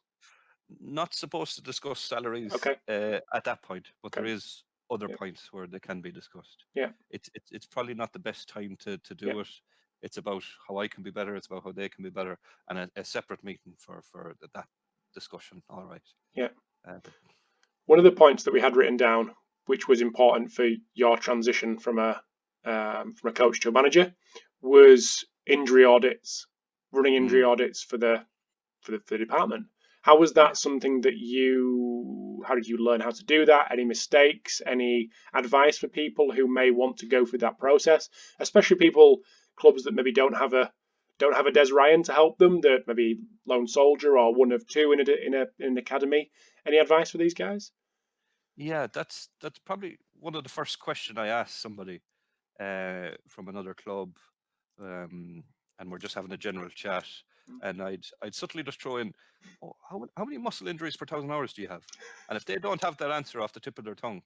Not supposed to discuss salaries at that point, but there is other points where they can be discussed. Yeah. It's probably not the best time to do it. It's about how I can be better. It's about how they can be better, and a separate meeting for that discussion. All right. Yeah. One of the points that we had written down, which was important for your transition from a coach to a manager, was injury audits, running injury audits for the department. How was that something that how did you learn how to do that? Any mistakes? Any advice for people who may want to go through that process, especially clubs that maybe don't have a Des Ryan to help them, that maybe lone soldier or one of two in an academy. Any advice for these guys? Yeah, that's probably one of the first questions I asked somebody from another club, and we're just having a general chat, and I'd subtly just throw in, how many muscle injuries per 1,000 hours do you have? And if they don't have that answer off the tip of their tongue,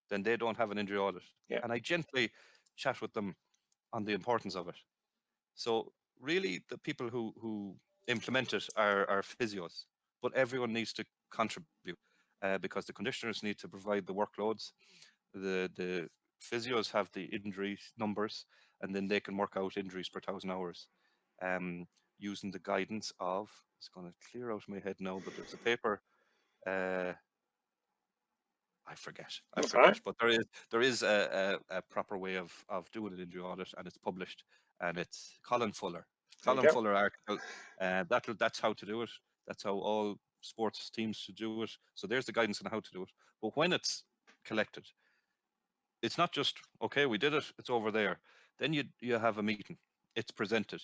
then they don't have an injury audit. Yeah. And I gently chat with them on the importance of it. So really, the people who implement it are physios, but everyone needs to contribute, because the conditioners need to provide the workloads. The physios have the injury numbers, and then they can work out injuries per 1,000 hours, using the guidance of, it's going to clear out my head now, but there's a paper, I forget, right. But there is a proper way of doing an injury audit, and it's published, and it's Colin Fuller article. That's how to do it. That's how all sports teams should do it. So there's the guidance on how to do it. But when it's collected, it's not just, okay, we did it, it's over there. Then you have a meeting, it's presented.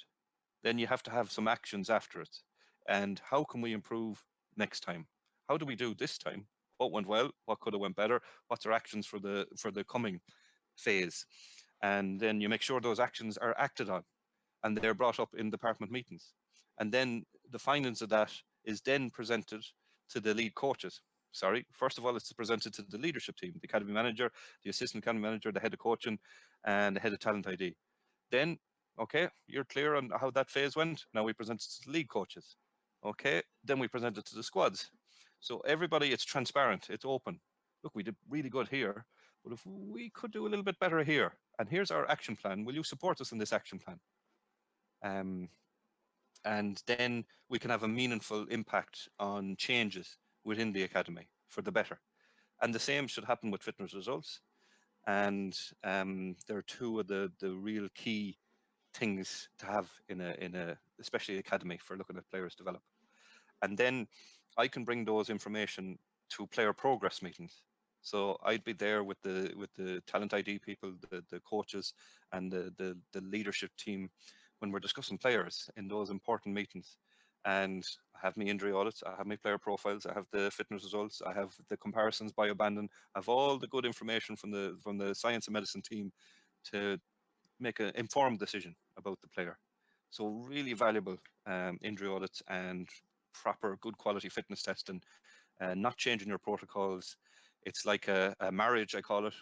Then you have to have some actions after it. And how can we improve next time? How do we do this time? What went well? What could have went better? What's our actions for the coming phase? And then you make sure those actions are acted on, and they're brought up in department meetings. And then the findings of that is then presented to the lead coaches. First of all, it's presented to the leadership team, the academy manager, the assistant academy manager, the head of coaching, and the head of talent ID. Then, okay, you're clear on how that phase went. Now we present it to the lead coaches. Okay, then we present it to the squads. So everybody, it's transparent, it's open. Look, we did really good here, but if we could do a little bit better here, and here's our action plan, will you support us in this action plan? And then we can have a meaningful impact on changes within the academy for the better. And the same should happen with fitness results. And there are two of the real key things to have in a especially academy for looking at players develop. And then I can bring those information to player progress meetings. So I'd be there with the talent ID people, the coaches, and the leadership team when we're discussing players in those important meetings. And I have my injury audits, I have my player profiles, I have the fitness results, I have the comparisons by abandon, I have all the good information from the science and medicine team to make an informed decision about the player. So really valuable injury audits and proper good quality fitness testing, not changing your protocols. It's like a marriage, I call it.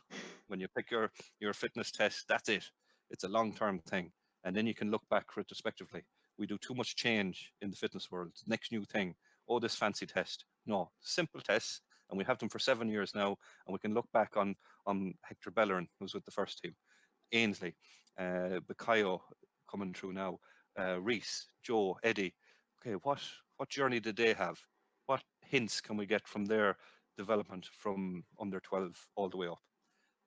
When you pick your fitness test, that's it. It's a long-term thing. And then you can look back retrospectively. We do too much change in the fitness world. Next new thing. Oh, this fancy test. No, simple tests. And we have them for 7 years now. And we can look back on Hector Bellerin, who's with the first team, Ainsley, Bakayo coming through now, Reese, Joe, Eddie. Okay, what journey did they have? What hints can we get from their development from under 12 all the way up?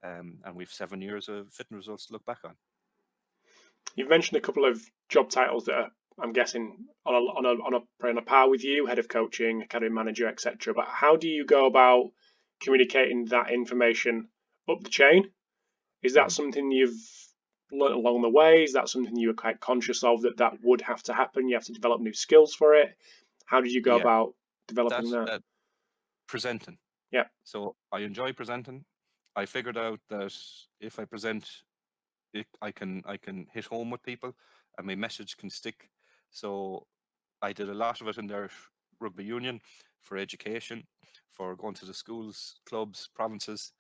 And we've 7 years of fitness results to look back on. You've mentioned a couple of job titles that I'm guessing on a par with you, head of coaching, academy manager, etc. But how do you go about communicating that information up the chain? Is that something you've learned along the way? Is that something you were quite conscious of that would have to happen? You have to develop new skills for it. How did you go about developing that? Presenting. Yeah. So I enjoy presenting. I figured out that if I present, I can hit home with people, and my message can stick. So I did a lot of it in their rugby union, for education, for going to the schools, clubs, provinces,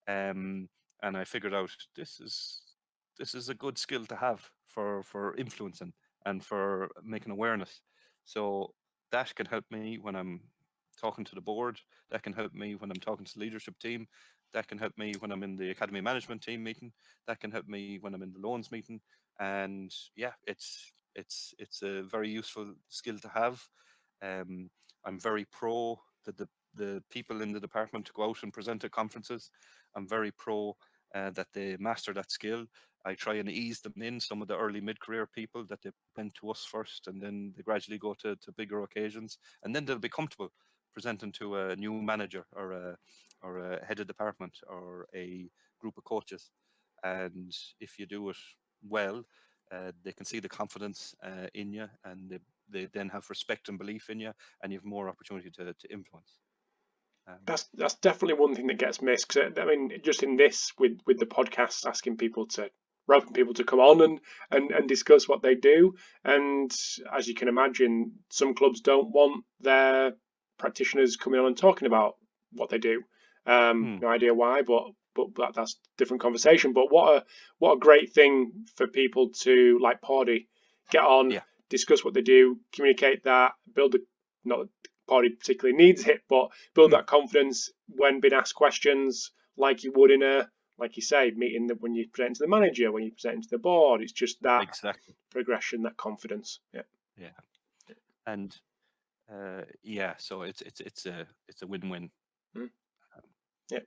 and I figured out this is a good skill to have for influencing and for making awareness. So that can help me when I'm talking to the board. That can help me when I'm talking to the leadership team. That can help me when I'm in the academy management team meeting. That can help me when I'm in the loans meeting. And yeah, it's a very useful skill to have. I'm very pro that the people in the department go out and present at conferences. I'm very pro that they master that skill. I try and ease them in, some of the early mid-career people, that they present to us first, and then they gradually go to bigger occasions, and then they'll be comfortable presenting to a new manager or a head of department or a group of coaches. And if you do it well, they can see the confidence in you, and they then have respect and belief in you, and you have more opportunity to influence. That's definitely one thing that gets missed. 'Cause, I mean, just in this with the podcast, asking people to welcome people to come on and discuss what they do. And as you can imagine, some clubs don't want their practitioners coming on and talking about what they do. No idea why, but that's a different conversation. But what a great thing for people to, like Paudie, get on, discuss what they do, communicate that, build a not Paudie particularly needs it, but build that confidence when being asked questions, like you would in a, like you say, meeting when you present to the manager, when you present to the board. It's just that progression, that confidence. Yeah. And so it's a win-win. Yeah.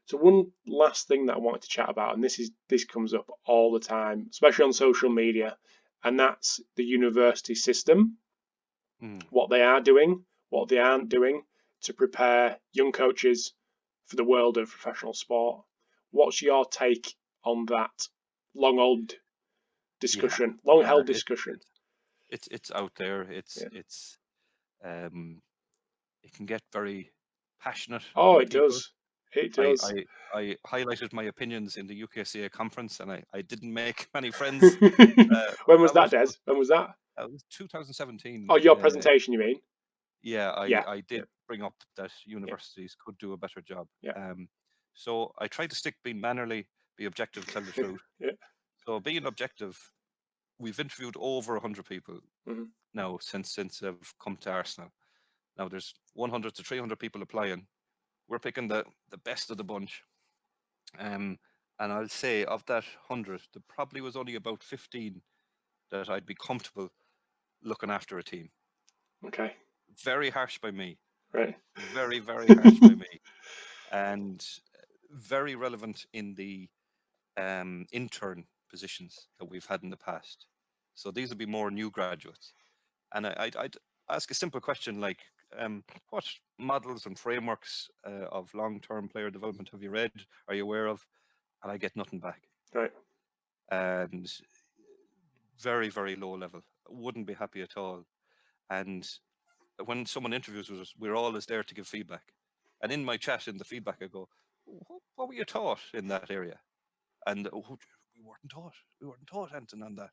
So one last thing that I wanted to chat about, and this comes up all the time, especially on social media, and that's the university system, what they are doing, what they aren't doing to prepare young coaches for the world of professional sport. What's your take on that long-held discussion, long-held discussion? It's out there. It can get very passionate. Oh, it does. It does. I highlighted my opinions in the UKCA conference, and I didn't make many friends. When was that, Des? When was that? That was 2017. Oh, your presentation, you mean? Yeah, I did bring up that universities could do a better job. So I tried to stick being mannerly, be objective, tell the truth. So being objective, we've interviewed over 100 people now since I've come to Arsenal. Now there's 100 to 300 people applying. We're picking the best of the bunch. And I'll say of that 100, there probably was only about 15 that I'd be comfortable looking after a team. Okay. Very harsh by me. Right. Very, very harsh by me. And very relevant in the intern positions that we've had in the past. So these would be more new graduates. And I'd ask a simple question like, what models and frameworks of long-term player development have you read? Are you aware of? And I get nothing back. Right. And very, very low level. Wouldn't be happy at all. And when someone interviews with us, we're always there to give feedback. And in my chat, in the feedback, I go, what were you taught in that area? And we weren't taught anything on that.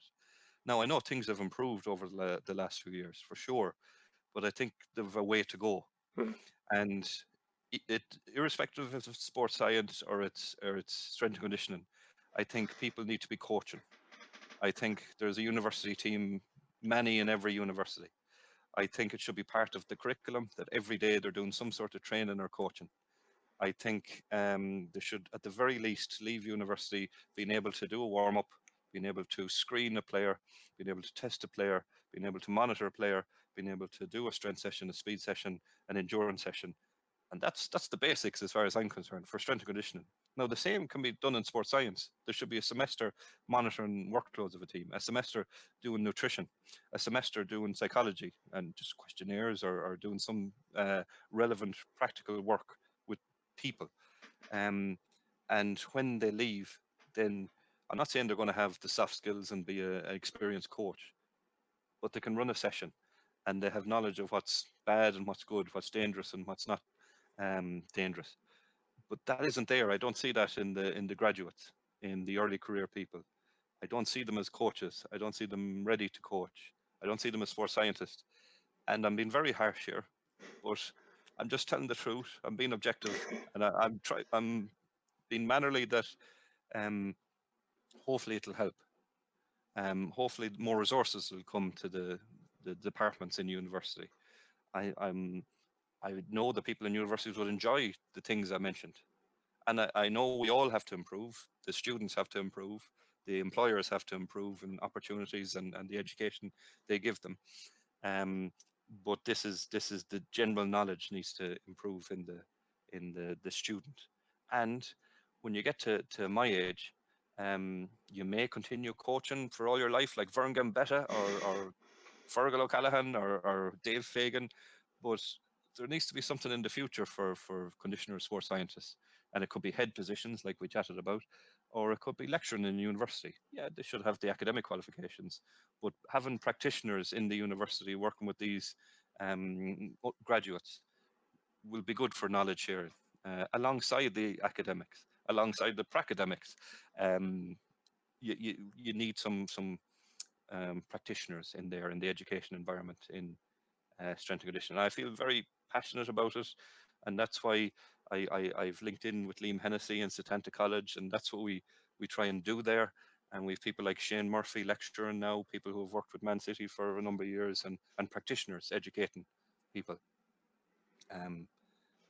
Now, I know things have improved over the last few years, for sure, but I think they've a way to go. And it irrespective of sports science or its strength and conditioning, I think people need to be coaching. I think there's a university team, many in every university. I think it should be part of the curriculum that every day they're doing some sort of training or coaching. I think they should, at the very least, leave university being able to do a warm-up, being able to screen a player, being able to test a player, being able to monitor a player, being able to do a strength session, a speed session, an endurance session, And that's the basics as far as I'm concerned for strength and conditioning. Now, the same can be done in sports science. There should be a semester monitoring workloads of a team, a semester doing nutrition, a semester doing psychology and just questionnaires, or doing some relevant practical work with people. Um, and when they leave, then I'm not saying they're going to have the soft skills and be an experienced coach, but they can run a session and they have knowledge of what's bad and what's good, what's dangerous and what's not dangerous. But that isn't there. I don't see that in the graduates, in the early career people. I don't see them as coaches. I don't see them ready to coach. I don't see them as sports scientists. And I'm being very harsh here, but I'm just telling the truth. I'm being objective, and I'm being mannerly that hopefully it'll help. Hopefully more resources will come to the departments in university. I know that people in universities would enjoy the things I mentioned. And I know we all have to improve. The students have to improve. The employers have to improve in opportunities and the education they give them. But this is the general knowledge needs to improve in the student. And when you get to my age, you may continue coaching for all your life, like Vern Gambetta or Fergal O'Callaghan or Dave Fagan, but there needs to be something in the future for conditioners, sports scientists, and it could be head positions like we chatted about, or it could be lecturing in university. Yeah, they should have the academic qualifications, but having practitioners in the university working with these graduates will be good for knowledge sharing alongside the academics, alongside the pracademics. Um, you need some practitioners in there in the education environment in strength and conditioning. I feel very passionate about it, and that's why I've linked in with Liam Hennessy and Setanta College, and that's what we try and do there. And we have people like Shane Murphy lecturing now, people who have worked with Man City for a number of years, and practitioners educating people.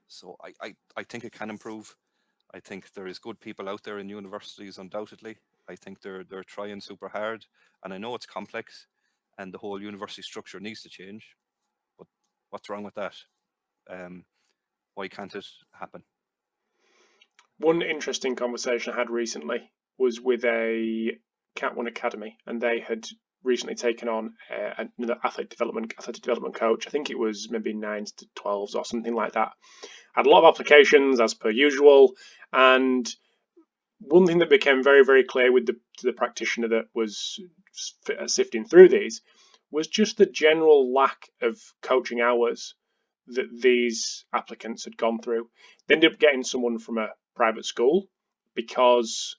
So I think it can improve. I think there is good people out there in universities, undoubtedly. I think they're trying super hard, and I know it's complex, and the whole university structure needs to change. But what's wrong with that? Why can't it happen? One interesting conversation I had recently was with a Cat One Academy, and they had recently taken on another athletic development coach. I think it was maybe 9s to 12s or something like that. Had a lot of applications as per usual, and one thing that became very, very clear with the practitioner that was sifting through these was just the general lack of coaching hours that these applicants had gone through. They ended up getting someone from a private school because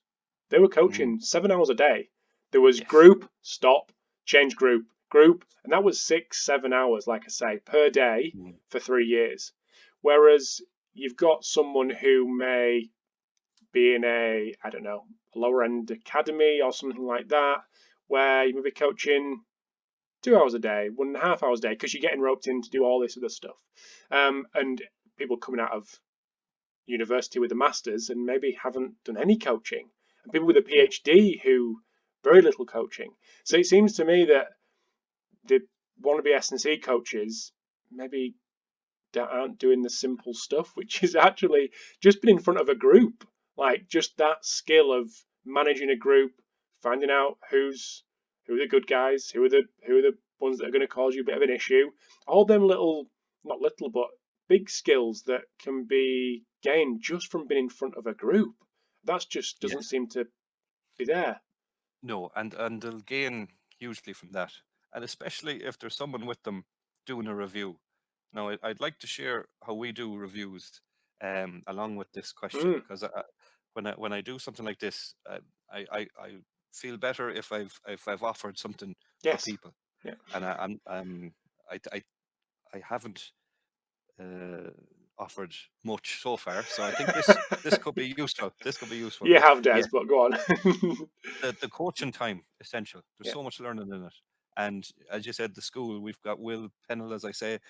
they were coaching 7 hours a day. There was Yes. group, stop, change group, group, and that was 6-7 hours, like I say, per day for 3 years. Whereas you've got someone who may be in a lower end academy or something like that, where you may be coaching 2 hours a day, 1.5 hours a day, because you're getting roped in to do all this other stuff. And people coming out of university with a master's and maybe haven't done any coaching, and people with a PhD who very little coaching. So it seems to me that the wannabe S&C coaches maybe aren't doing the simple stuff, which is actually just being in front of a group, like just that skill of managing a group, finding out who are the good guys, who are the ones that are going to cause you a bit of an issue. All them little, not little, but big skills that can be gained just from being in front of a group. That just doesn't Yes. seem to be there. No, and they'll gain hugely from that, and especially if there's someone with them doing a review. Now, I'd like to share how we do reviews, along with this question, because when I do something like this, I feel better if I've offered something for Yes. people, Yeah. and I haven't offered much so far. So I think this could be useful. This could be useful. You But have, Des, yeah, but go on. the coaching time essential. There's Yeah. so much learning in it. And as you said, the school, we've got Will Pennell, as I say,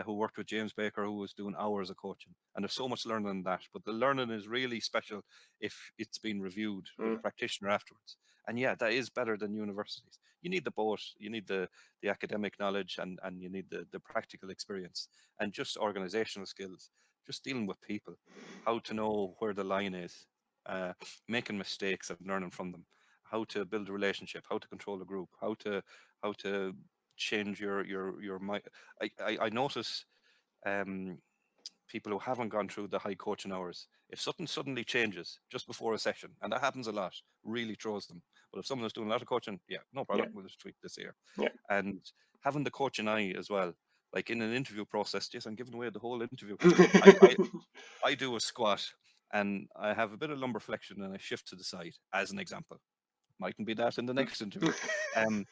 who worked with James Baker, who was doing hours of coaching. And there's so much learning in that. But the learning is really special if it's been reviewed with a practitioner afterwards. And yeah, that is better than universities. You need the both. You need the academic knowledge, and you need the practical experience and just organizational skills. just dealing with people, how to know where the line is, making mistakes and learning from them, how to build a relationship, how to control a group, how to change your mind. I notice people who haven't gone through the high coaching hours, if something suddenly changes just before a session, and that happens a lot, really throws them. But if someone is doing a lot of coaching, yeah, no problem, we'll just tweak this here. Yeah. And having the coaching eye as well, like in an interview process, yes, I'm giving away the whole interview. I do a squat and I have a bit of lumbar flexion and I shift to the side, as an example. Mightn't be that in the next interview. And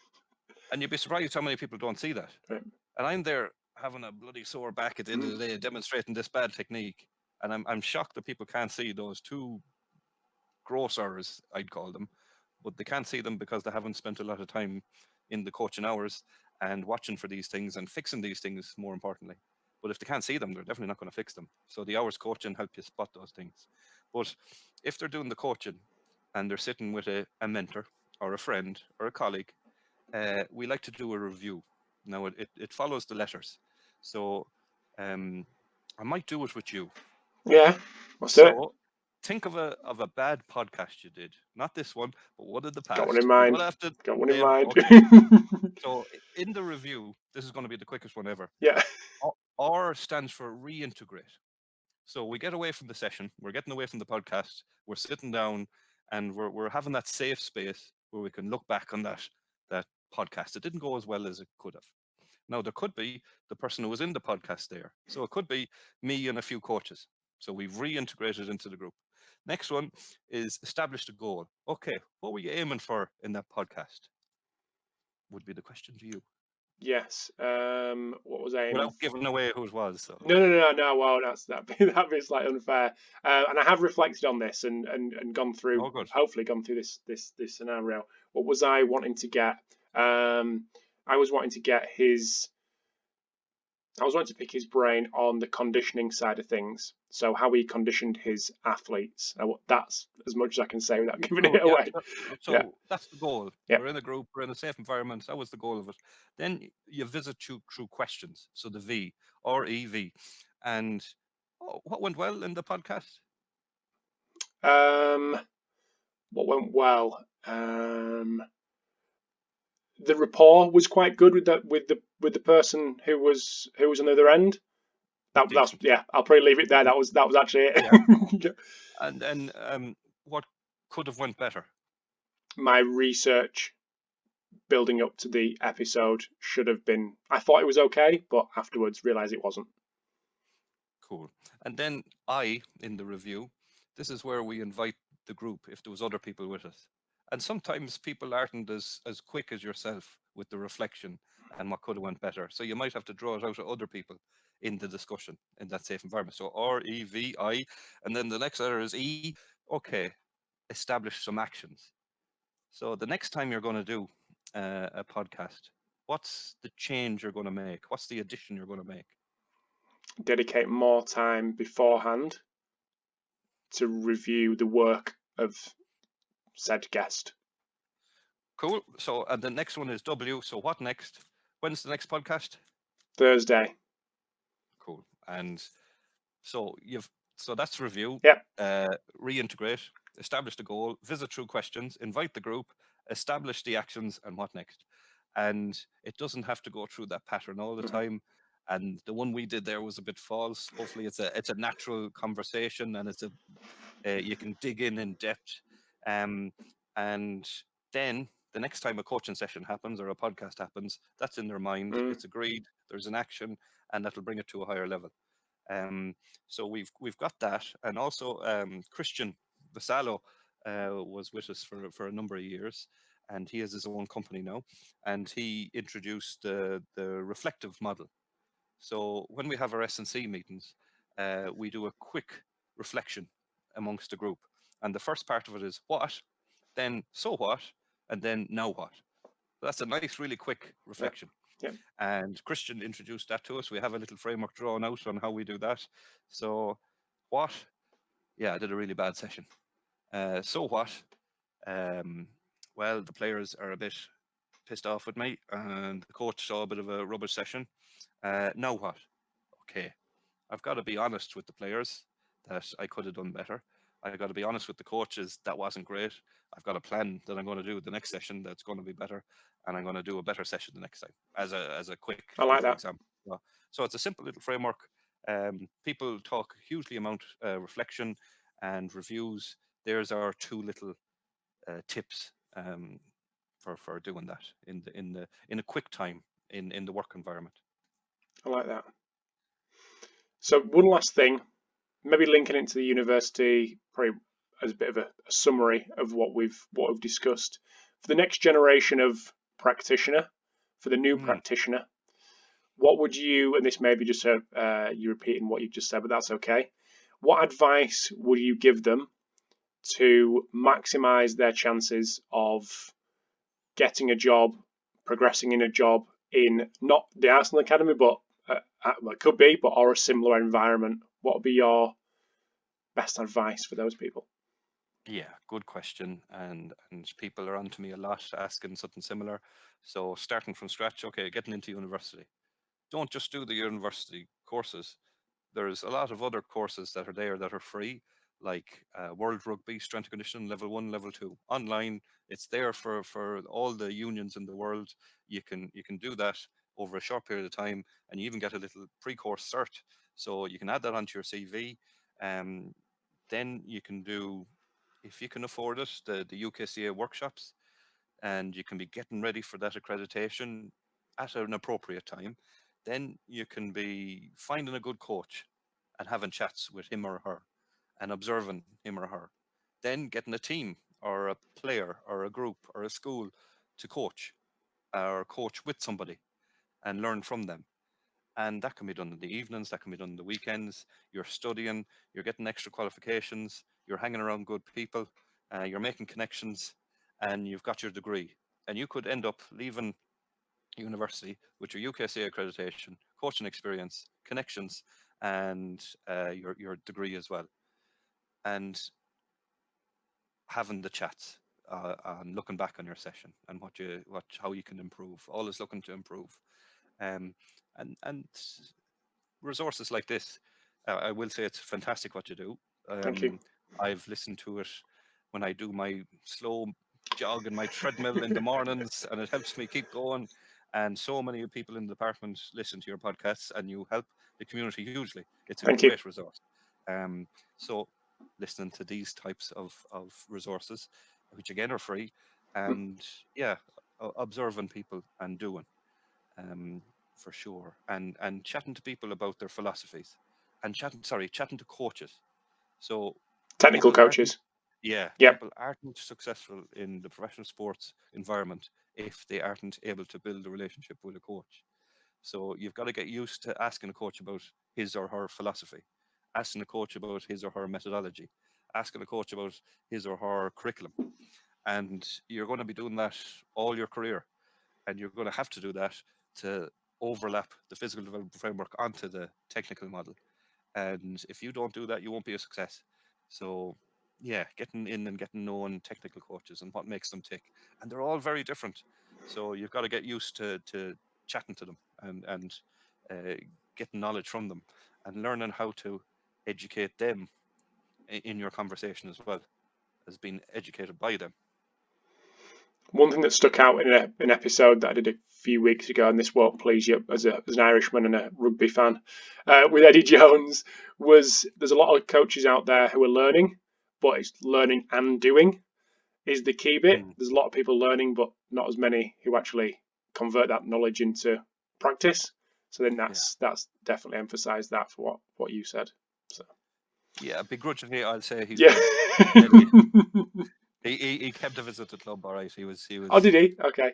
you'd be surprised how many people don't see that. Right. And I'm there having a bloody sore back at the end of the day, demonstrating this bad technique. And I'm shocked that people can't see those two gross errors, I'd call them. But they can't see them because they haven't spent a lot of time in the coaching hours and watching for these things and fixing these things, more importantly. But if they can't see them, they're definitely not going to fix them. So the hours coaching help you spot those things. But if they're doing the coaching and they're sitting with a mentor or a friend or a colleague, we like to do a review. Now, it follows the letters. So I might do it with you. Yeah, what's it? Think of a bad podcast you did. Not this one, but one in the past. Got one in mind. Got one in mind. Okay. So in the review, this is going to be the quickest one ever. Yeah. R stands for reintegrate. So we get away from the session. We're getting away from the podcast. We're sitting down and we're having that safe space where we can look back on that podcast. It didn't go as well as it could have. Now, there could be the person who was in the podcast there. So it could be me and a few coaches. So we've reintegrated into the group. Next one is establish a goal. Okay, what were you aiming for in that podcast? Would be the question to you. Yes. What was I aiming Without giving away who it was. So. No. Well, that'd be slightly unfair. And I have reflected on this and gone through. Hopefully, gone through this scenario. What was I wanting to get? I was wanting to get I was wanting to pick his brain on the conditioning side of things. So how he conditioned his athletes. That's as much as I can say without giving it away. So that's the goal. Yeah. We're in a group. We're in a safe environment. That was the goal of it. Then you visit through questions. So the V or EV. And what went well in the podcast? What went well? The rapport was quite good with the person who was on the other end. That's I'll probably leave it there. That was actually it. Yeah. And then what could have went better? My research building up to the episode should have been. I thought it was okay, but afterwards realised it wasn't. Cool. And then in the review, this is where we invite the group if there was other people with us. And sometimes people aren't as quick as yourself with the reflection and what could have went better. So you might have to draw it out to other people in the discussion in that safe environment. So R, E, V, I, and then the next letter is E. Okay, establish some actions. So the next time you're going to do a podcast, what's the change you're going to make? What's the addition you're going to make? Dedicate more time beforehand to review the work of said guest. Cool. So, and the next one is W. So what next? When's the next podcast? Thursday. Cool. And so that's review. Yeah. Reintegrate, establish the goal, visit through questions, invite the group, establish the actions, and what next. And it doesn't have to go through that pattern all the time. And the one we did there was a bit false. Hopefully it's a natural conversation and you can dig in depth. And then the next time a coaching session happens or a podcast happens, that's in their mind. It's agreed. There's an action, and that'll bring it to a higher level. So we've got that, and also Christian Vassallo was with us for a number of years, and he has his own company now, and he introduced the reflective model. So when we have our S&C meetings, we do a quick reflection amongst the group. And the first part of it is what, then so what, and then now what. That's a nice, really quick reflection. Yeah. And Christian introduced that to us. We have a little framework drawn out on how we do that. So what? Yeah, I did a really bad session. So what? Well, the players are a bit pissed off with me, and the coach saw a bit of a rubbish session. Now what? Okay. I've got to be honest with the players that I could have done better. I've got to be honest with the coaches that wasn't great. I've got a plan that I'm going to do the next session that's going to be better, and I'm going to do a better session the next time as a quick I like little that. example. So it's a simple little framework. People talk hugely about reflection and reviews. There's our two little tips for doing that in a quick time in the work environment. I like that. So one last thing, maybe linking into the university, probably as a bit of a summary of what we've discussed. For the next generation of practitioner, for the new practitioner, what would you, and this may be just you repeating what you've just said, but that's okay. What advice would you give them to maximize their chances of getting a job, progressing in a job in not the Arsenal Academy, but well, it could be, but or a similar environment? What would be your best advice for those people? Yeah, good question. And people are on to me a lot asking something similar. So starting from scratch, okay, getting into university. Don't just do the university courses. There's a lot of other courses that are there that are free, like World Rugby, Strength and Conditioning, Level 1, Level 2. Online, it's there for all the unions in the world. You can do that over a short period of time, and you even get a little pre-course cert. So you can add that onto your CV. Then you can do, if you can afford it, the UKCA workshops, and you can be getting ready for that accreditation at an appropriate time. Then you can be finding a good coach and having chats with him or her and observing him or her. Then getting a team or a player or a group or a school to coach or coach with somebody and learn from them. And that can be done in the evenings, that can be done in the weekends. You're studying, you're getting extra qualifications, you're hanging around good people, you're making connections, and you've got your degree. And you could end up leaving university with your UKCA accreditation, coaching experience, connections, and your degree as well. And having the chats and looking back on your session and how you can improve. Always looking to improve. And resources like this, I will say it's fantastic what you do. Thank you. I've listened to it when I do my slow jog and my treadmill in the mornings, and it helps me keep going. And so many people in the department listen to your podcasts, and you help the community hugely. It's a Thank you. great resource. So listening to these types of resources, which again are free, and observing people and doing. For sure, and chatting to people about their philosophies, and chatting to coaches. So Technical coaches. People aren't successful in the professional sports environment if they aren't able to build a relationship with a coach. So you've got to get used to asking a coach about his or her philosophy, asking a coach about his or her methodology, asking a coach about his or her curriculum. And you're going to be doing that all your career. And you're going to have to do that to overlap the physical development framework onto the technical model. And if you don't do that, you won't be a success. So getting in and getting known technical coaches and what makes them tick. And they're all very different. So you've got to get used to chatting to them and getting knowledge from them and learning how to educate them in your conversation as well as being educated by them. One thing that stuck out in an episode that I did a few weeks ago, and this won't please you as an Irishman and a rugby fan, with Eddie Jones, was there's a lot of coaches out there who are learning, but it's learning and doing is the key bit. There's a lot of people learning, but not as many who actually convert that knowledge into practice. So then that's definitely emphasised that for what you said. So begrudgingly, I'll say he's He kept a visit to the club, all right. He was. Oh, did he? Okay.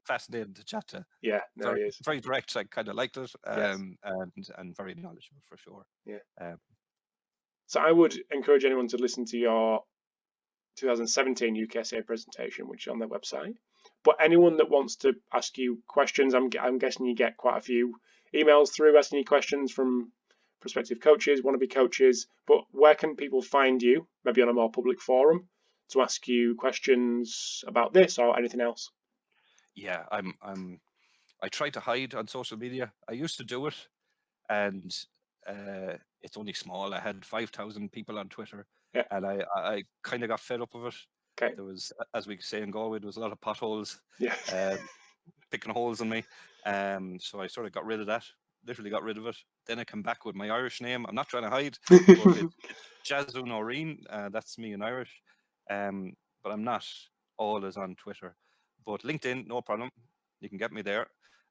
Fascinating to chat to. Yeah, no, very, he is. Very direct. I kind of liked it, and very knowledgeable for sure. Yeah. So I would encourage anyone to listen to your 2017 UKSA presentation, which is on their website. But anyone that wants to ask you questions, I'm guessing you get quite a few emails through asking you questions from prospective coaches, wannabe coaches. But where can people find you? Maybe on a more public forum to ask you questions about this or anything else? Yeah, I try to hide on social media. I used to do it, and it's only small. I had 5,000 people on Twitter, Yeah. and I kind of got fed up with it. Okay. There was, as we say in Galway, there was a lot of potholes, Yeah. picking holes in me. So I sort of got rid of that. Literally got rid of it. Then I come back with my Irish name. I'm not trying to hide, but it's Jazu Noreen. That's me in Irish. But I'm not always on Twitter. But LinkedIn, no problem. You can get me there.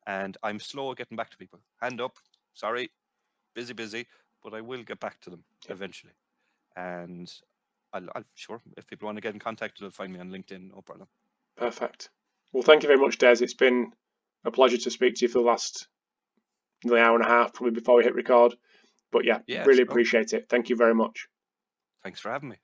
And I'm slow at getting back to people. Hand up. Sorry. Busy. But I will get back to them eventually. And I'll sure, if people want to get in contact, they'll find me on LinkedIn. No problem. Perfect. Well, thank you very much, Des. It's been a pleasure to speak to you for the last nearly hour and a half, probably before we hit record. But yeah, really appreciate it. Thank you very much. Thanks for having me.